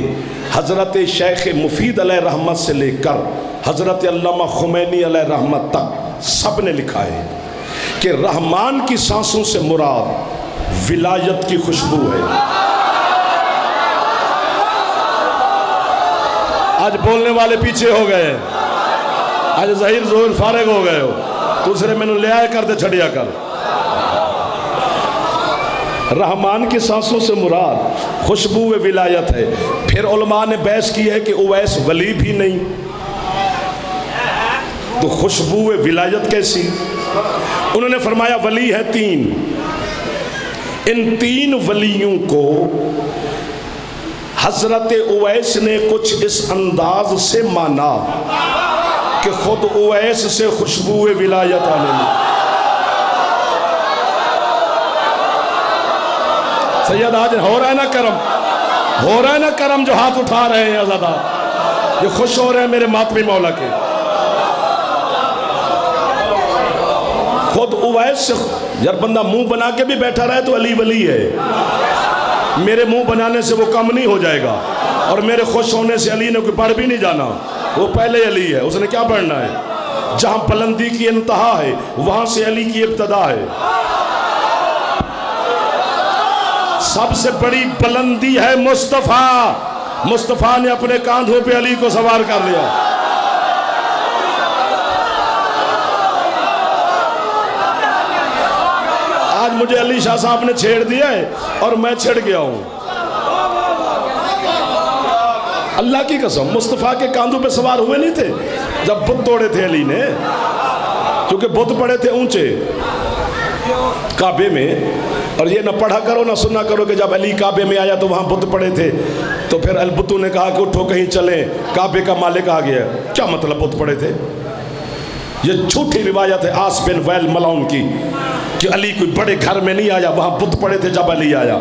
حضرت شیخ مفید علیہ رحمت سے لے کر حضرت علامہ خمینی علیہ رحمت تک سب نے لکھا ہے کہ رحمان کی سانسوں سے مراد ولایت کی خوشبو ہے۔ آج بولنے والے پیچھے ہو گئے، آج ظہیر ظہور فارغ ہو گئے ہو، دوسرے میں نے لے آئے کر دے چھڑیا کر۔ رحمان کی سانسوں سے مراد خوشبو ولایت ہے۔ پھر علماء نے بحث کی ہے کہ اویس ولی بھی نہیں تو خوشبو ولایت کیسی؟ انہوں نے فرمایا ولی ہے تین، ان تین ولیوں کو حضرت اویس نے کچھ اس انداز سے مانا کہ خود اویس سے خوشبو ولایت آنے لگی۔ سید آج ہو رہا ہے نا کرم، ہو رہا ہے نا کرم، جو ہاتھ اٹھا رہے ہیں عزادار، یہ خوش ہو رہے ہیں میرے ماتمی مولا کے۔ خود اویس سے یار بندہ منہ بنا کے بھی بیٹھا رہے تو علی ولی ہے، میرے منہ بنانے سے وہ کم نہیں ہو جائے گا، اور میرے خوش ہونے سے علی نے کوئی پڑھ بھی نہیں جانا، وہ پہلے علی ہے، اس نے کیا پڑھنا ہے؟ جہاں بلندی کی انتہا ہے وہاں سے علی کی ابتدا ہے۔ سب سے بڑی بلندی ہے مصطفیٰ، مصطفیٰ نے اپنے کاندھوں پہ علی کو سوار کر لیا۔ آج مجھے علی شاہ صاحب نے چھیڑ دیا ہے اور میں چھڑ گیا ہوں۔ اللہ کی قسم مصطفیٰ کے کاندھوں پہ سوار ہوئے نہیں تھے جب بت توڑے تھے علی نے، کیونکہ بت پڑے تھے اونچے کعبے میں، اور یہ نہ پڑھا کرو نہ سنا کرو کہ جب علی کعبے میں آیا تو وہاں بت پڑے تھے تو پھر البتوں نے کہا کہ اٹھو کہیں چلیں، کعبے کا مالک آ گیا۔ کیا مطلب بت پڑے تھے؟ یہ جھوٹی روایت ہے آس بن ویل ملاؤن کی کہ علی کوئی بڑے گھر میں نہیں آیا، وہاں بت پڑے تھے جب علی آیا،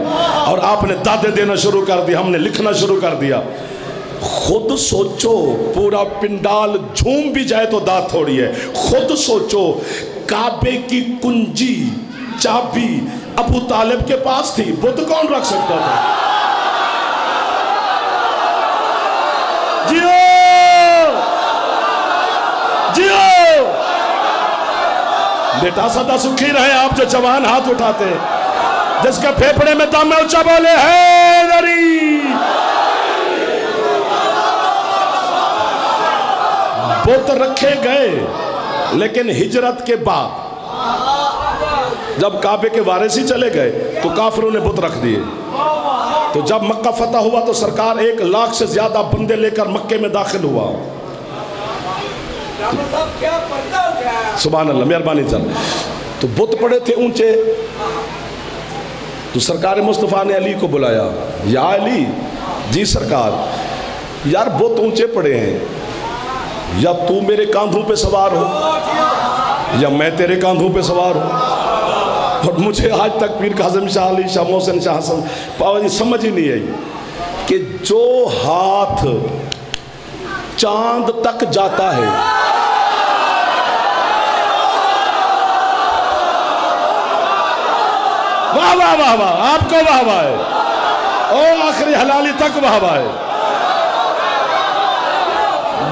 اور آپ نے دادے دینا شروع کر دیا، ہم نے لکھنا شروع کر دیا۔ خود سوچو، پورا پنڈال جھوم بھی جائے تو داد تھوڑی ہے۔ خود سوچو، کعبے کی کنجی چابی ابو طالب کے پاس تھی، بت کون رکھ سکتا تھا؟ جیو جیو بیٹا، سدا سکھی رہے آپ جو جوان ہاتھ اٹھاتے، جس کے پھیپڑے میں دم ہے اونچا بولے حیدری۔ بت رکھے گئے، لیکن ہجرت کے بعد جب کعبے کے وارثی چلے گئے تو کافروں نے بت رکھ دیے۔ تو جب مکہ فتح ہوا تو سرکار 1 لاکھ سے زیادہ بندے لے کر مکے میں داخل ہوا۔ سبحان اللہ، مہربانی چل۔ تو بت پڑے تھے اونچے، تو سرکار مصطفیٰ نے علی کو بلایا، یا علی، جی سرکار، یار بت اونچے پڑے ہیں، یا تو میرے کاندھوں پہ سوار ہو یا میں تیرے کاندھوں پہ سوار ہوں۔ اور مجھے آج تک پیر کاظم شاہ علی شاہ محسن شاہ حسن پاوا جی سمجھ ہی نہیں آئی کہ جو ہاتھ چاند تک جاتا ہے، واہ واہ واہ واہ، آپ کو واہ واہ ہے، او آخری حلالی تک واہ واہ ہے،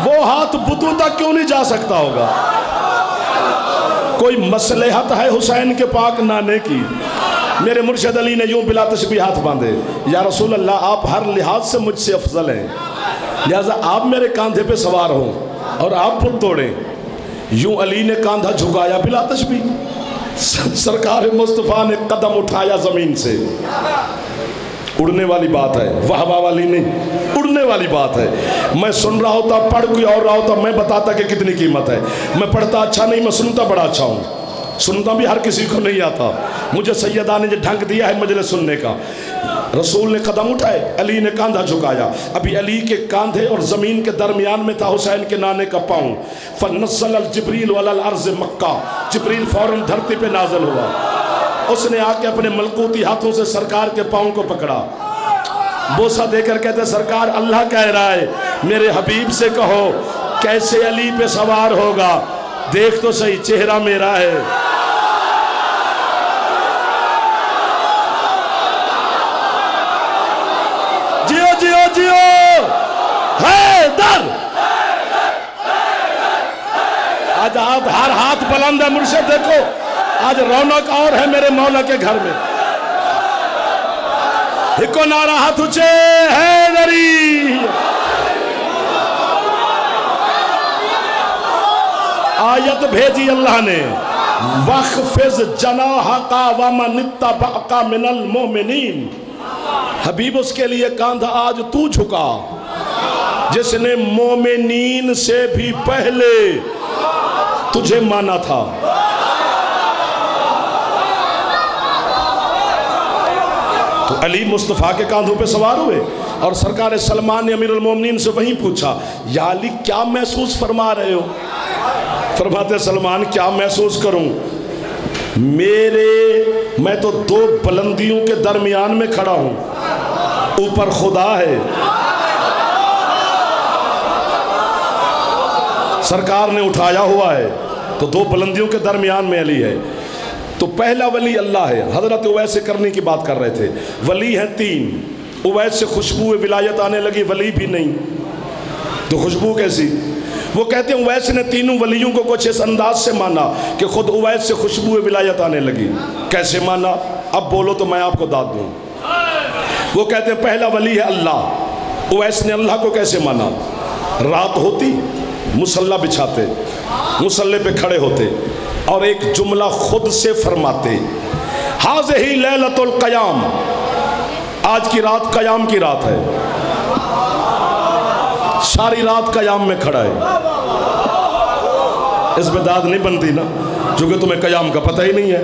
وہ ہاتھ بتوں تک کیوں نہیں جا سکتا ہوگا؟ کوئی مصلحت ہے حسین کے پاک نانے کی؟ میرے مرشد علی نے یوں بلا تشبیہ ہاتھ باندھے، یا رسول اللہ، آپ ہر لحاظ سے مجھ سے افضل ہیں، لہذا آپ میرے کاندھے پہ سوار ہوں اور آپ بت توڑیں۔ یوں علی نے کاندھا جھکایا بلا تشبیہ، سرکار مصطفیٰ نے قدم اٹھایا زمین سے۔ اڑنے والی بات ہے، واہ واہ والی نہیں، اڑنے والی بات ہے۔ میں سن رہا ہوتا، پڑھ کوئی اور رہا ہوتا، میں بتاتا کہ کتنی قیمت ہے۔ میں پڑھتا اچھا نہیں، میں سنتا بڑا اچھا ہوں۔ سنتا بھی ہر کسی کو نہیں آتا، مجھے سیدہ نے جو ڈھنگ دیا ہے مجلس سننے کا۔ رسول نے قدم اٹھائے، علی نے کاندھا جھکایا، ابھی علی کے کاندھے اور زمین کے درمیان میں تھا حسین کے نانے کا پاؤں۔ فنزل الجبریل علی الارض مکہ، جبریل فوراً دھرتی پہ نازل ہوا، اس نے آ کے اپنے ملکوتی ہاتھوں سے سرکار کے پاؤں کو پکڑا، بوسہ دے کر کہتے سرکار اللہ کہہ رہا ہے میرے حبیب سے کہو کیسے علی پہ سوار ہوگا، دیکھ تو صحیح چہرہ میرا ہے۔ جیو جیو جیو حیدر، آج آپ ہر ہاتھ بلند ہے مرشد، دیکھو آج رونق اور ہے میرے مولا کے گھر میں۔ ایک نعرہ ہاتھ اونچے، حیدری۔ آیت بھیجی اللہ نے، وَخْفِضْ جَنَاحَكَ وَمَنِ اتَّبَعَكَ مِنَ الْمُؤْمِنِينَ۔ حبیب اس کے لیے کاندھا آج تو جھکا جس نے مومنین سے بھی پہلے تجھے مانا تھا۔ تو علی مصطفیٰ کے کاندھوں پہ سوار ہوئے اور سرکار سلمان نے امیر المومنین سے وہیں پوچھا، یا علی کیا محسوس فرما رہے ہو؟ فرماتے سلمان کیا محسوس کروں، میں تو 2 بلندیوں کے درمیان میں کھڑا ہوں، اوپر خدا ہے، سرکار نے اٹھایا ہوا ہے، تو 2 بلندیوں کے درمیان میں علی ہے۔ تو پہلا ولی اللہ ہے، حضرت اویس کرنی کی بات کر رہے تھے، ولی ہیں 3، اویس سے خوشبو ولایت آنے لگی، ولی بھی نہیں، تو خوشبو کیسی؟ وہ کہتے ہیں اویس نے تینوں ولیوں کو کچھ اس انداز سے مانا کہ خود اویس سے خوشبو ولایت آنے لگی۔ کیسے مانا؟ اب بولو تو میں آپ کو داد دوں۔ وہ کہتے ہیں پہلا ولی ہے اللہ۔ اویس نے اللہ کو کیسے مانا؟ رات ہوتی، مصلی بچھاتے، مصلی پہ کھڑے ہوتے اور ایک جملہ خود سے فرماتے، ہذہ لیلۃ القیام، آج کی رات قیام کی رات ہے، ساری رات قیام میں کھڑا ہے۔ اس میں داد نہیں بنتی نا، چونکہ تمہیں قیام کا پتہ ہی نہیں ہے۔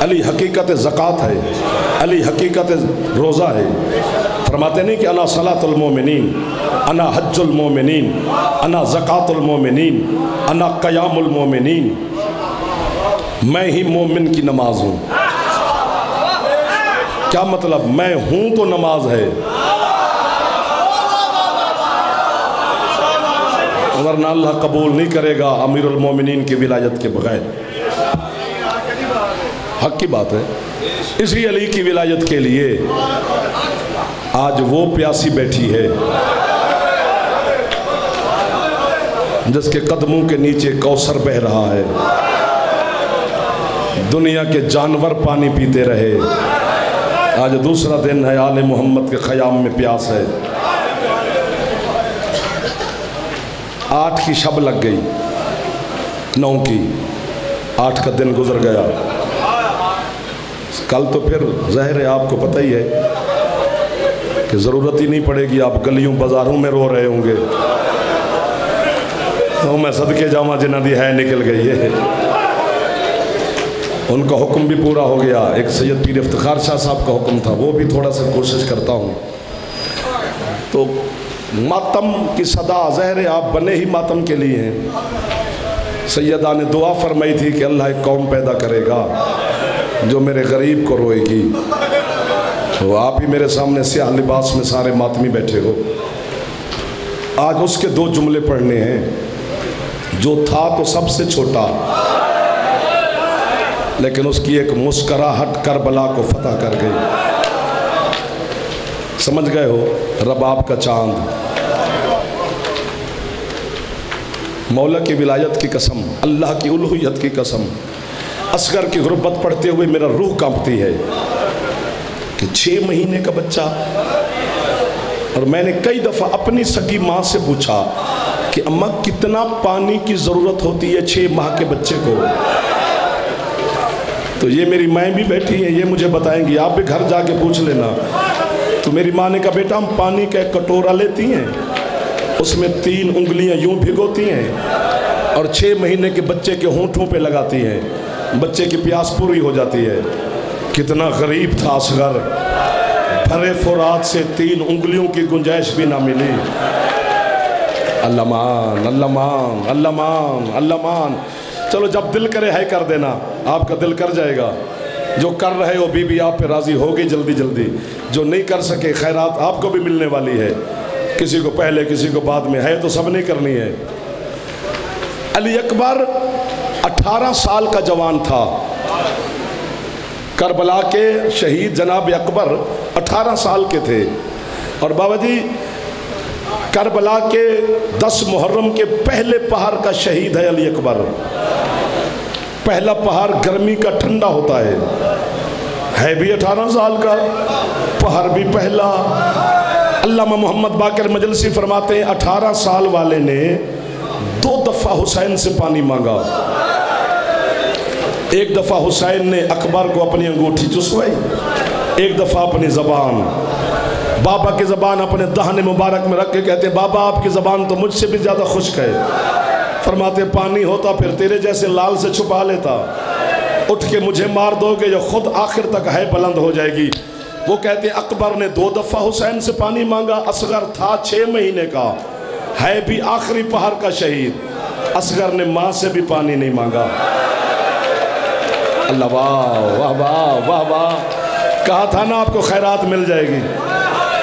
علی حقیقت زکوٰۃ ہے، علی حقیقت روزہ ہے۔ فرماتے نہیں کہ انا صلاۃ المومنین، انا حج المومنین، انا زکوٰۃ المومنین، انا قیام المومنین، میں ہی مومن کی نماز ہوں۔ کیا مطلب؟ میں ہوں تو نماز ہے، ورنہ اللہ قبول نہیں کرے گا امیر المومنین کی ولایت کے بغیر۔ حق کی بات ہے۔ اسی علی کی ولایت کے لیے آج وہ پیاسی بیٹھی ہے جس کے قدموں کے نیچے کوثر بہہ رہا ہے، دنیا کے جانور پانی پیتے رہے، آج دوسرا دن ہے آل محمد کے خیام میں پیاس ہے۔ 8 کی شب لگ گئی، 9 کی، 8 کا دن گزر گیا، کل تو پھر ظاہر ہے آپ کو پتہ ہی ہے کہ ضرورت ہی نہیں پڑے گی، آپ گلیوں بازاروں میں رو رہے ہوں گے، تو میں صدقے جاواں جنہ دی ہے نکل گئی ہے۔ ان کا حکم بھی پورا ہو گیا۔ ایک سید پیر افتخار شاہ صاحب کا حکم تھا، وہ بھی تھوڑا سا کوشش کرتا ہوں۔ تو ماتم کی صدا، ظاہر ہے آپ بنے ہی ماتم کے لیے ہیں۔ سیدہ نے دعا فرمائی تھی کہ اللہ ایک قوم پیدا کرے گا جو میرے غریب کو روئے گی، تو آپ ہی میرے سامنے سیاہ لباس میں سارے ماتمی بیٹھے ہو۔ آج اس کے 2 جملے پڑھنے ہیں، جو تھا تو سب سے چھوٹا، لیکن اس کی ایک مسکراہٹ کربلا کو فتح کر گئی۔ سمجھ گئے ہو؟ رباب کا چاند، مولا کی ولایت کی قسم، اللہ کی الوہیت کی قسم، اصغر کی غربت پڑھتے ہوئے میرا روح کانپتی ہے کہ 6 مہینے کا بچہ۔ اور میں نے کئی دفعہ اپنی سگی ماں سے پوچھا کہ اماں کتنا پانی کی ضرورت ہوتی ہے 6 ماہ کے بچے کو؟ تو یہ میری مائیں بھی بیٹھی ہیں، یہ مجھے بتائیں گی، آپ بھی گھر جا کے پوچھ لینا۔ تو میری ماں نے کہا بیٹا ہم پانی کا ایک کٹورا لیتی ہیں، اس میں 3 انگلیاں یوں بھگوتی ہیں اور 6 مہینے کے بچے کے ہونٹوں پہ لگاتی ہیں، بچے کی پیاس پوری ہو جاتی ہے۔ کتنا غریب تھا اصغر، بھرے فرات سے 3 انگلیوں کی گنجائش بھی نہ ملی۔ اللہ مان، اللہ مان، اللہ مان، اللہ مان۔ چلو جب دل کرے ہے کر دینا، آپ کا دل کر جائے گا۔ جو کر رہے ہو بی بی آپ پہ راضی ہوگی جلدی جلدی، جو نہیں کر سکے خیرات آپ کو بھی ملنے والی ہے، کسی کو پہلے کسی کو بعد میں، ہے تو سب نے کرنی ہے۔ علی اکبر 18 سال کا جوان تھا، کربلا کے شہید جناب اکبر 18 سال کے تھے۔ اور بابا جی کربلا کے 10 محرم کے پہلے پہر کا شہید ہے علی اکبر۔ پہلا پہر گرمی کا ٹھنڈا ہوتا ہے بھی 18 سال کا، پہر بھی پہلا۔ علامہ محمد باقر مجلسی فرماتے ہیں 18 سال والے نے 2 دفعہ حسین سے پانی مانگا۔ ایک دفعہ حسین نے اکبر کو اپنی انگوٹھی چسوائی، ایک دفعہ اپنی زبان، بابا کی زبان اپنے دہن مبارک میں رکھ کے کہتے ہیں بابا آپ کی زبان تو مجھ سے بھی زیادہ خشک ہے۔ فرماتے پانی ہوتا پھر تیرے جیسے لال سے چھپا لیتا، اٹھ کے مجھے مار دو گے جو خود آخر تک ہے بلند ہو جائے گی۔ وہ کہتے ہیں اکبر نے 2 دفعہ حسین سے پانی مانگا، اصغر تھا 6 مہینے کا، ہے بھی آخری پہر کا شہید، اصغر نے ماں سے بھی پانی نہیں مانگا۔ اللہ واہ واہ واہ واہ واہ، کہا تھا نا آپ کو خیرات مل جائے گی،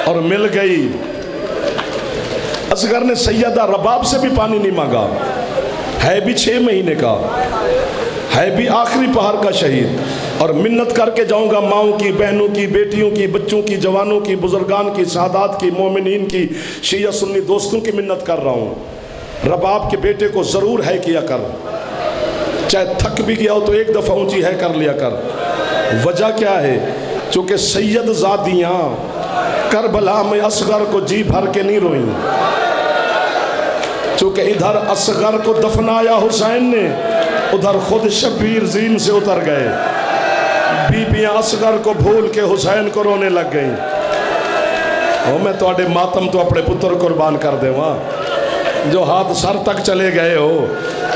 اور مل گئی۔ اصغر نے سیدہ رباب سے بھی پانی نہیں مانگا، ہے بھی 6 مہینے کا، ہے بھی آخری پہر کا شہید، اور منت کر کے جاؤں گا ماؤں کی، بہنوں کی، بیٹیوں کی، بچوں کی، جوانوں کی، بزرگان کی، سادات کی، مومنین کی، شیعہ سنی دوستوں کی منت کر رہا ہوں، رباب کے بیٹے کو ضرور ہے کیا کر، چاہے تھک بھی گیا ہو تو ایک دفعہ اونچی ہے کر لیا کر۔ وجہ کیا ہے؟ چونکہ سید زادیاں کربلا میں اصغر کو جی بھر کے نہیں روئیں، چونکہ ادھر اصغر کو دفنایا حسین نے، ادھر خود شبیر زین سے اتر گئے، بیبیاں اصغر کو بھول کے حسین کو رونے لگ گئیں۔ او میں تو اڈے ماتم تو اپنے پتر قربان کر دے وہاں، جو ہاتھ سر تک چلے گئے ہو،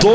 2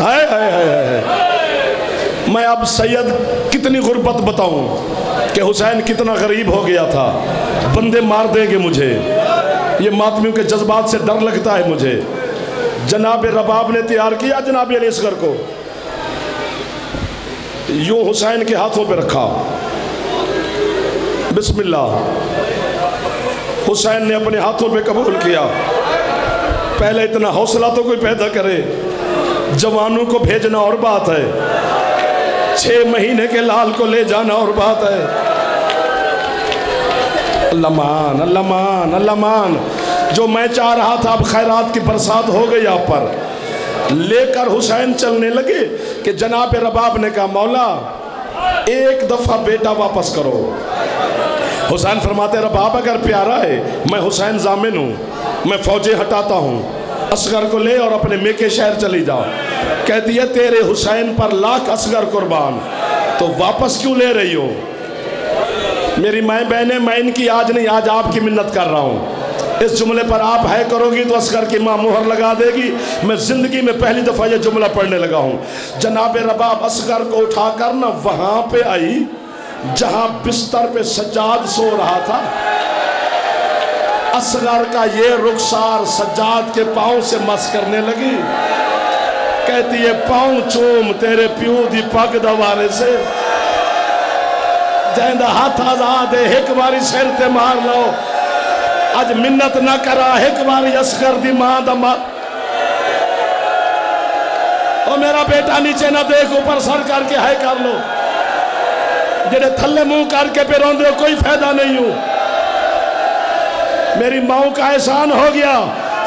ہائے ہائے ہائے ہائے۔ میں اب سید کتنی غربت بتاؤں کہ حسین کتنا غریب ہو گیا تھا، بندے مار دیں گے مجھے، یہ ماتمیوں کے جذبات سے ڈر لگتا ہے مجھے۔ جناب رباب نے تیار کیا جناب علی اصغر کو، یوں حسین کے ہاتھوں پہ رکھا، بسم اللہ، حسین نے اپنے ہاتھوں پہ قبول کیا۔ پہلے اتنا حوصلہ تو کوئی پیدا کرے، جوانوں کو بھیجنا اور بات ہے، 6 مہینے کے لال کو لے جانا اور بات ہے۔ اللہ مان، اللہ مان، اللہ مان۔ جو میں چاہ رہا تھا اب خیرات کی برسات ہو گئی آپ پر۔ لے کر حسین چلنے لگے کہ جناب رباب نے کہا مولا ایک دفعہ بیٹا واپس کرو۔ حسین فرماتے رباب اگر پیارا ہے، میں حسین ضامن ہوں، میں فوجیں ہٹاتا ہوں، اصغر کو لے اور اپنے میکے شہر چلی جاؤ۔ کہتی ہے تیرے حسین پر لاکھ اصغر قربان، تو واپس کیوں لے رہی ہو؟ میری مائیں بہنیں، میں ان کی آج نہیں، آج آپ کی منت کر رہا ہوں۔ اس جملے پر آپ ہے کرو گی تو اصغر کی ماں مہر لگا دے گی۔ میں زندگی میں پہلی دفعہ یہ جملہ پڑھنے لگا ہوں۔ جناب رباب اصغر کو اٹھا کر نہ وہاں پہ آئی جہاں بستر پہ سجاد سو رہا تھا۔ اصغر کا یہ رخسار سجاد کے پاؤں سے مس کرنے لگی، کہتی ہے پاؤں چوم تیرے پیو دی پگ دوارے سے، جہندہ ہاتھ آزاد ہے ایک باری سر تے مار لو، آج منت نہ کرا ایک باری اصغر دی ماں دا ماں۔ او میرا بیٹا نیچے نہ دیکھ اوپر سر کر کے ہے کر لو، جڑے تھلے منہ کر کے پہ روندے ہو کوئی فائدہ نہیں ہوں۔ میری ماں کا احسان ہو گیا،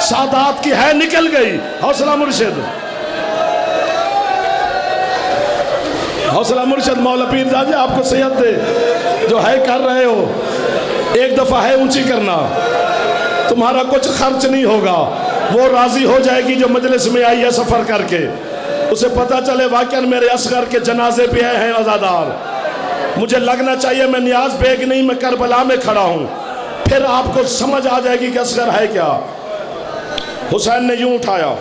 سادات کی ہے نکل گئی۔ حوصلہ مرشد، حوصلہ مرشد مولا پیر جاجے آپ کو صحت دے، جو ہے کر رہے ہو ایک دفعہ ہے اونچی کرنا، تمہارا کچھ خرچ نہیں ہوگا، وہ راضی ہو جائے گی جو مجلس میں آئی ہے سفر کر کے، اسے پتہ چلے واقعاً میرے اصغر کے جنازے پہ آئے ہیں عزادار، مجھے لگنا چاہیے میں نیاز بیگ نہیں، میں کربلا میں کھڑا ہوں، پھر آپ کو سمجھ آ جائے گی کہ اصغر ہے کیا۔ حسین نے یوں اٹھایا،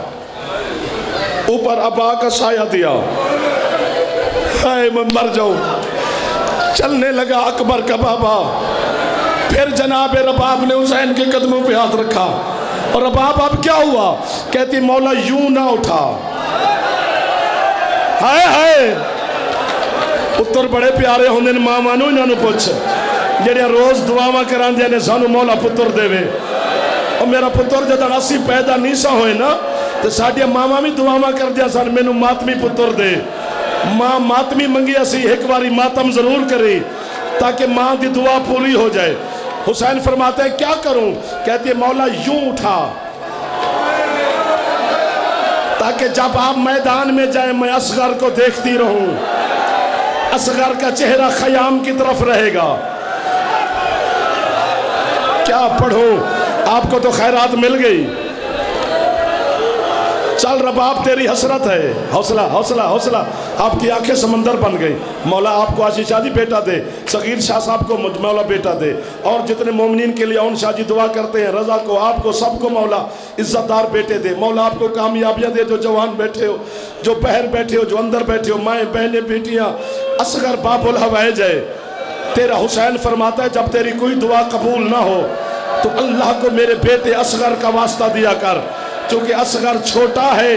اوپر ابا کا سایہ دیا، ہائے میں مر جاؤں، چلنے لگا اکبر کا بابا۔ پھر جناب رباب نے حسین کے قدموں پہ ہاتھ رکھا، اور رباب اب کیا ہوا؟ کہتی مولا یوں نہ اٹھا، ہائے ہائے پتر بڑے پیارے ہوندے نے، ماں مانو انہوں نے پوچھ جڑے روز دعاواں کران دیا نے سانو مولا پتر دے وے، اور میرا پتر جدن اسی پیدا نہیں سا ہوئے نا تو ساڑھیا ماما بھی دعاواں کر دیا سان میں نو ماتمی پتر دے۔ ماں ماتمی منگی اسی ایک باری ماتم ضرور کری تاکہ ماں دی دعا پوری ہو جائے۔ حسین فرماتے ہیں کیا کروں؟ کہتی ہے مولا یوں اٹھا تاکہ جب آپ میدان میں جائیں میں اصغر کو دیکھتی رہوں، اصغر کا چہرہ خیام کی طرف رہے گا۔ کیا پڑھوں؟ آپ کو تو خیرات مل گئی، چل رباب تیری حسرت ہے، حوصلہ حوصلہ حوصلہ۔ آپ کی آنکھیں سمندر بن گئی، مولا آپ کو آشی شادی بیٹا دے، صغیر شاہ صاحب کو مولا بیٹا دے، اور جتنے مومنین کے لیے اون شاہ جی دعا کرتے ہیں، رضا کو آپ کو سب کو مولا عزت دار بیٹے دے، مولا آپ کو کامیابیاں دے، جو جوان بیٹھے ہو، جو بہر بیٹھے ہو، جو اندر بیٹھے ہو، مائیں بہنیں بیٹیاں، اصغر باب الحوائج ہے۔ تیرا حسین فرماتا ہے جب تیری کوئی دعا قبول نہ ہو تو اللہ کو میرے بیٹے اصغر کا واسطہ دیا کر، چونکہ اصغر چھوٹا ہے،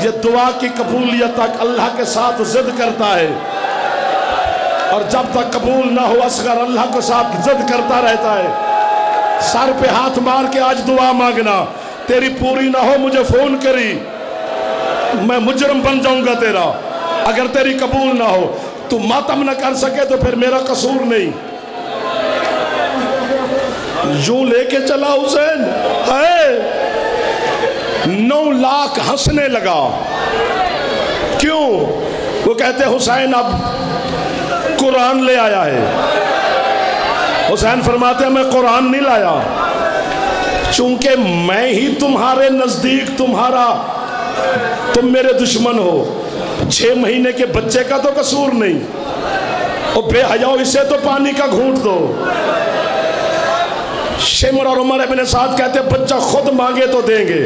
یہ دعا کی قبولیت تک اللہ کے ساتھ ضد کرتا ہے، اور جب تک قبول نہ ہو اصغر اللہ کے ساتھ ضد کرتا رہتا ہے۔ سر پہ ہاتھ مار کے آج دعا مانگنا، تیری پوری نہ ہو مجھے فون کری، میں مجرم بن جاؤں گا تیرا۔ اگر تیری قبول نہ ہو تو ماتم نہ کر سکے تو پھر میرا قصور نہیں۔ یوں لے کے چلا حسین، ہے 9 لاکھ ہنسنے لگا۔ کیوں؟ وہ کہتے حسین اب قرآن لے آیا ہے۔ حسین فرماتے ہیں میں قرآن نہیں لایا، چونکہ میں ہی تمہارے نزدیک تم میرے دشمن ہو۔ 6 مہینے کے بچے کا تو قصور نہیں، اور بے حیاؤ اسے تو پانی کا گھونٹ دو۔ شمر اور عمر ابن سعد کہتے بچہ خود مانگے تو دیں گے،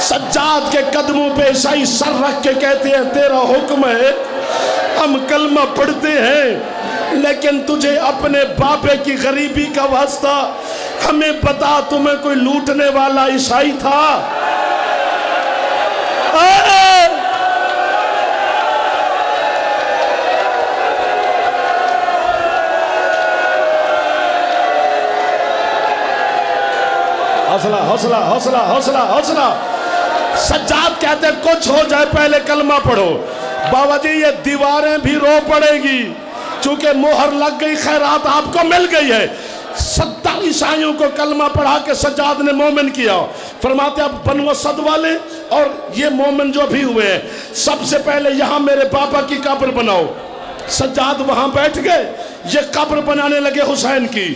سجاد کے قدموں پہ عیسائی سر رکھ کے کہتے ہیں تیرا حکم ہے ہم کلمہ پڑھتے ہیں، لیکن تجھے اپنے باپے کی غریبی کا واسطہ ہمیں بتا تمہیں کوئی لوٹنے والا عیسائی تھا؟ حوصلہ حوصلہ حوصلہ حوصلہ حوصلہ۔ سجاد کہتے ہیں کچھ ہو جائے پہلے کلمہ پڑھو۔ بابا جی یہ دیواریں بھی رو پڑے گی، چونکہ مہر لگ گئی، خیرات آپ کو مل گئی ہے۔ 70 عیسائیوں کو کلمہ پڑھا کے سجاد نے مومن کیا۔ فرماتے اب بنو اسد والے اور یہ مومن جو بھی ہوئے ہیں، سب سے پہلے یہاں میرے پاپا کی قبر بناؤ۔ سجاد وہاں بیٹھ گئے، یہ قبر بنانے لگے حسین کی۔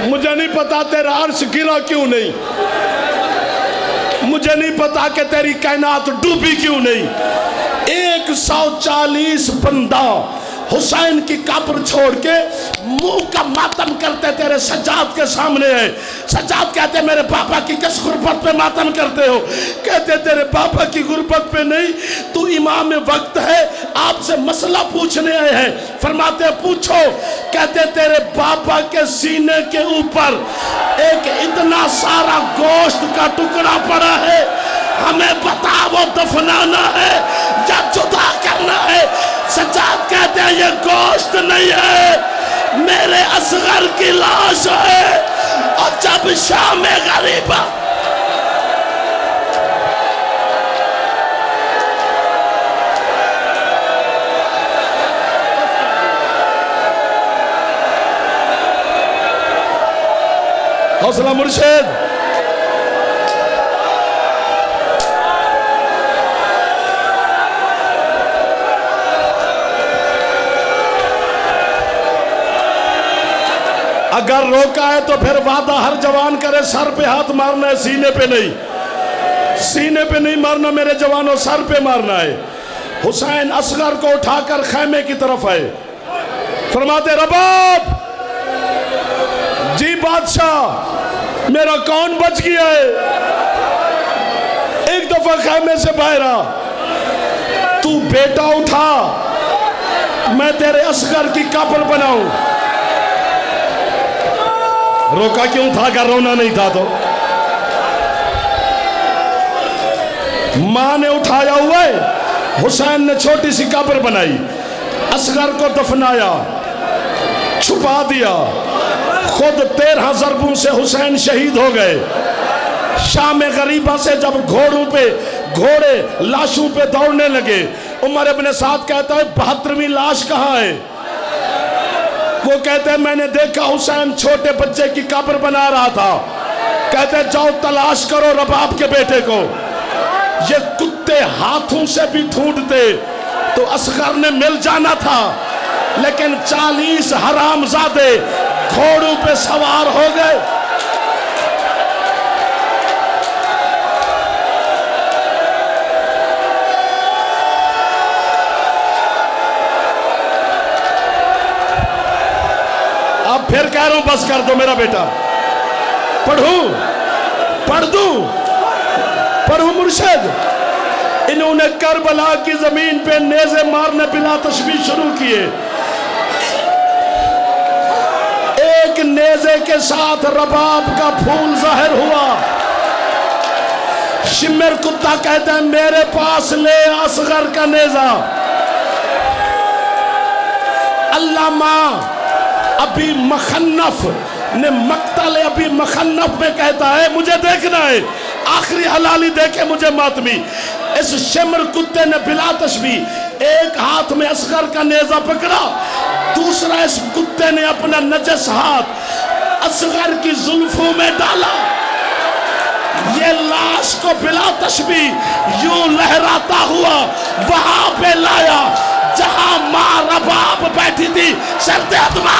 مجھے نہیں پتا تیرا عرش گرا کیوں نہیں، مجھے نہیں پتا کہ تیری کائنات ڈوبی کیوں نہیں۔ 140 بندہ حسین کی قبر چھوڑ کے منہ کا ماتم کرتے تیرے سجاد کے سامنے ہے۔ سجاد کہتے میرے پاپا کی کس غربت پہ ماتم کرتے ہو؟ کہتے تیرے پاپا کی غربت پہ نہیں، تو امام وقت ہے، آپ سے مسئلہ پوچھنے آئے ہیں۔ فرماتے پوچھو۔ کہتے تیرے پاپا کے سینے کے اوپر ایک اتنا سارا گوشت کا ٹکڑا پڑا ہے، ہمیں بتا وہ دفنانا ہے یا جدا کرنا ہے؟ سجاد کہتے ہیں یہ گوشت نہیں ہے، میرے اصغر کی لاش ہے۔ اور جب شام غریبہ حوصلہ مرشد، اگر روکا ہے تو پھر وعدہ ہر جوان کرے سر پہ ہاتھ مارنا ہے، سینے پہ نہیں، سینے پہ نہیں مارنا میرے جوانوں، سر پہ مارنا ہے۔ حسین اصغر کو اٹھا کر خیمے کی طرف آئے۔ فرماتے رباب جی بادشاہ میرا کون بچ گیا ہے؟ ایک دفعہ خیمے سے باہر آ، تو بیٹا اٹھا، میں تیرے اصغر کی قبر بناؤں۔ روکا کیوں تھا؟ اگر رونا نہیں تھا تو ماں نے اٹھایا ہوا ہے، حسین نے چھوٹی سی قبر بنائی، اصغر کو دفنایا، چھپا دیا، خود 13 ضربوں سے حسین شہید ہو گئے۔ شام غریبہ سے جب گھوڑے لاشوں پہ دوڑنے لگے، عمر ابن سعد کہتا ہے 72ویں لاش کہاں ہے؟ وہ کہتے ہیں میں نے دیکھا حسین چھوٹے بچے کی قبر بنا رہا تھا۔ کہتے ہیں جاؤ تلاش کرو رباب کے بیٹے کو۔ یہ کتے ہاتھوں سے بھی ڈھونڈتے تو اصغر نے مل جانا تھا، لیکن 40 حرامزادے گھوڑوں پہ سوار ہو گئے۔ اب پھر کہہ رہا ہوں بس کر دو میرا بیٹا، پڑھوں مرشد۔ انہوں نے کربلا کی زمین پہ نیزے مارنے بلا تشبیہ شروع کیے۔ ایک نیزے کے ساتھ رباب کا پھول ظاہر ہوا۔ شمر کتا کہتا ہے میرے پاس لے اصغر کا نیزہ۔ علامہ ابی مخنف نے مقتل ابی مخنف میں کہتا ہے مجھے دیکھنا ہے، آخری حلالی دیکھے مجھے ماتمی۔ اس شمر کتے نے بلا تشبیہ ایک ہاتھ میں اصغر کا نیزہ پکڑا، دوسرا اس کتے نے اپنا نجس ہاتھ اصغر کی زلفوں میں ڈالا۔ یہ لاش کو بلا تشبیہ یوں لہراتا ہوا وہاں پہ لایا جہاں ماں رباب بیٹھی تھی، سرد ادما۔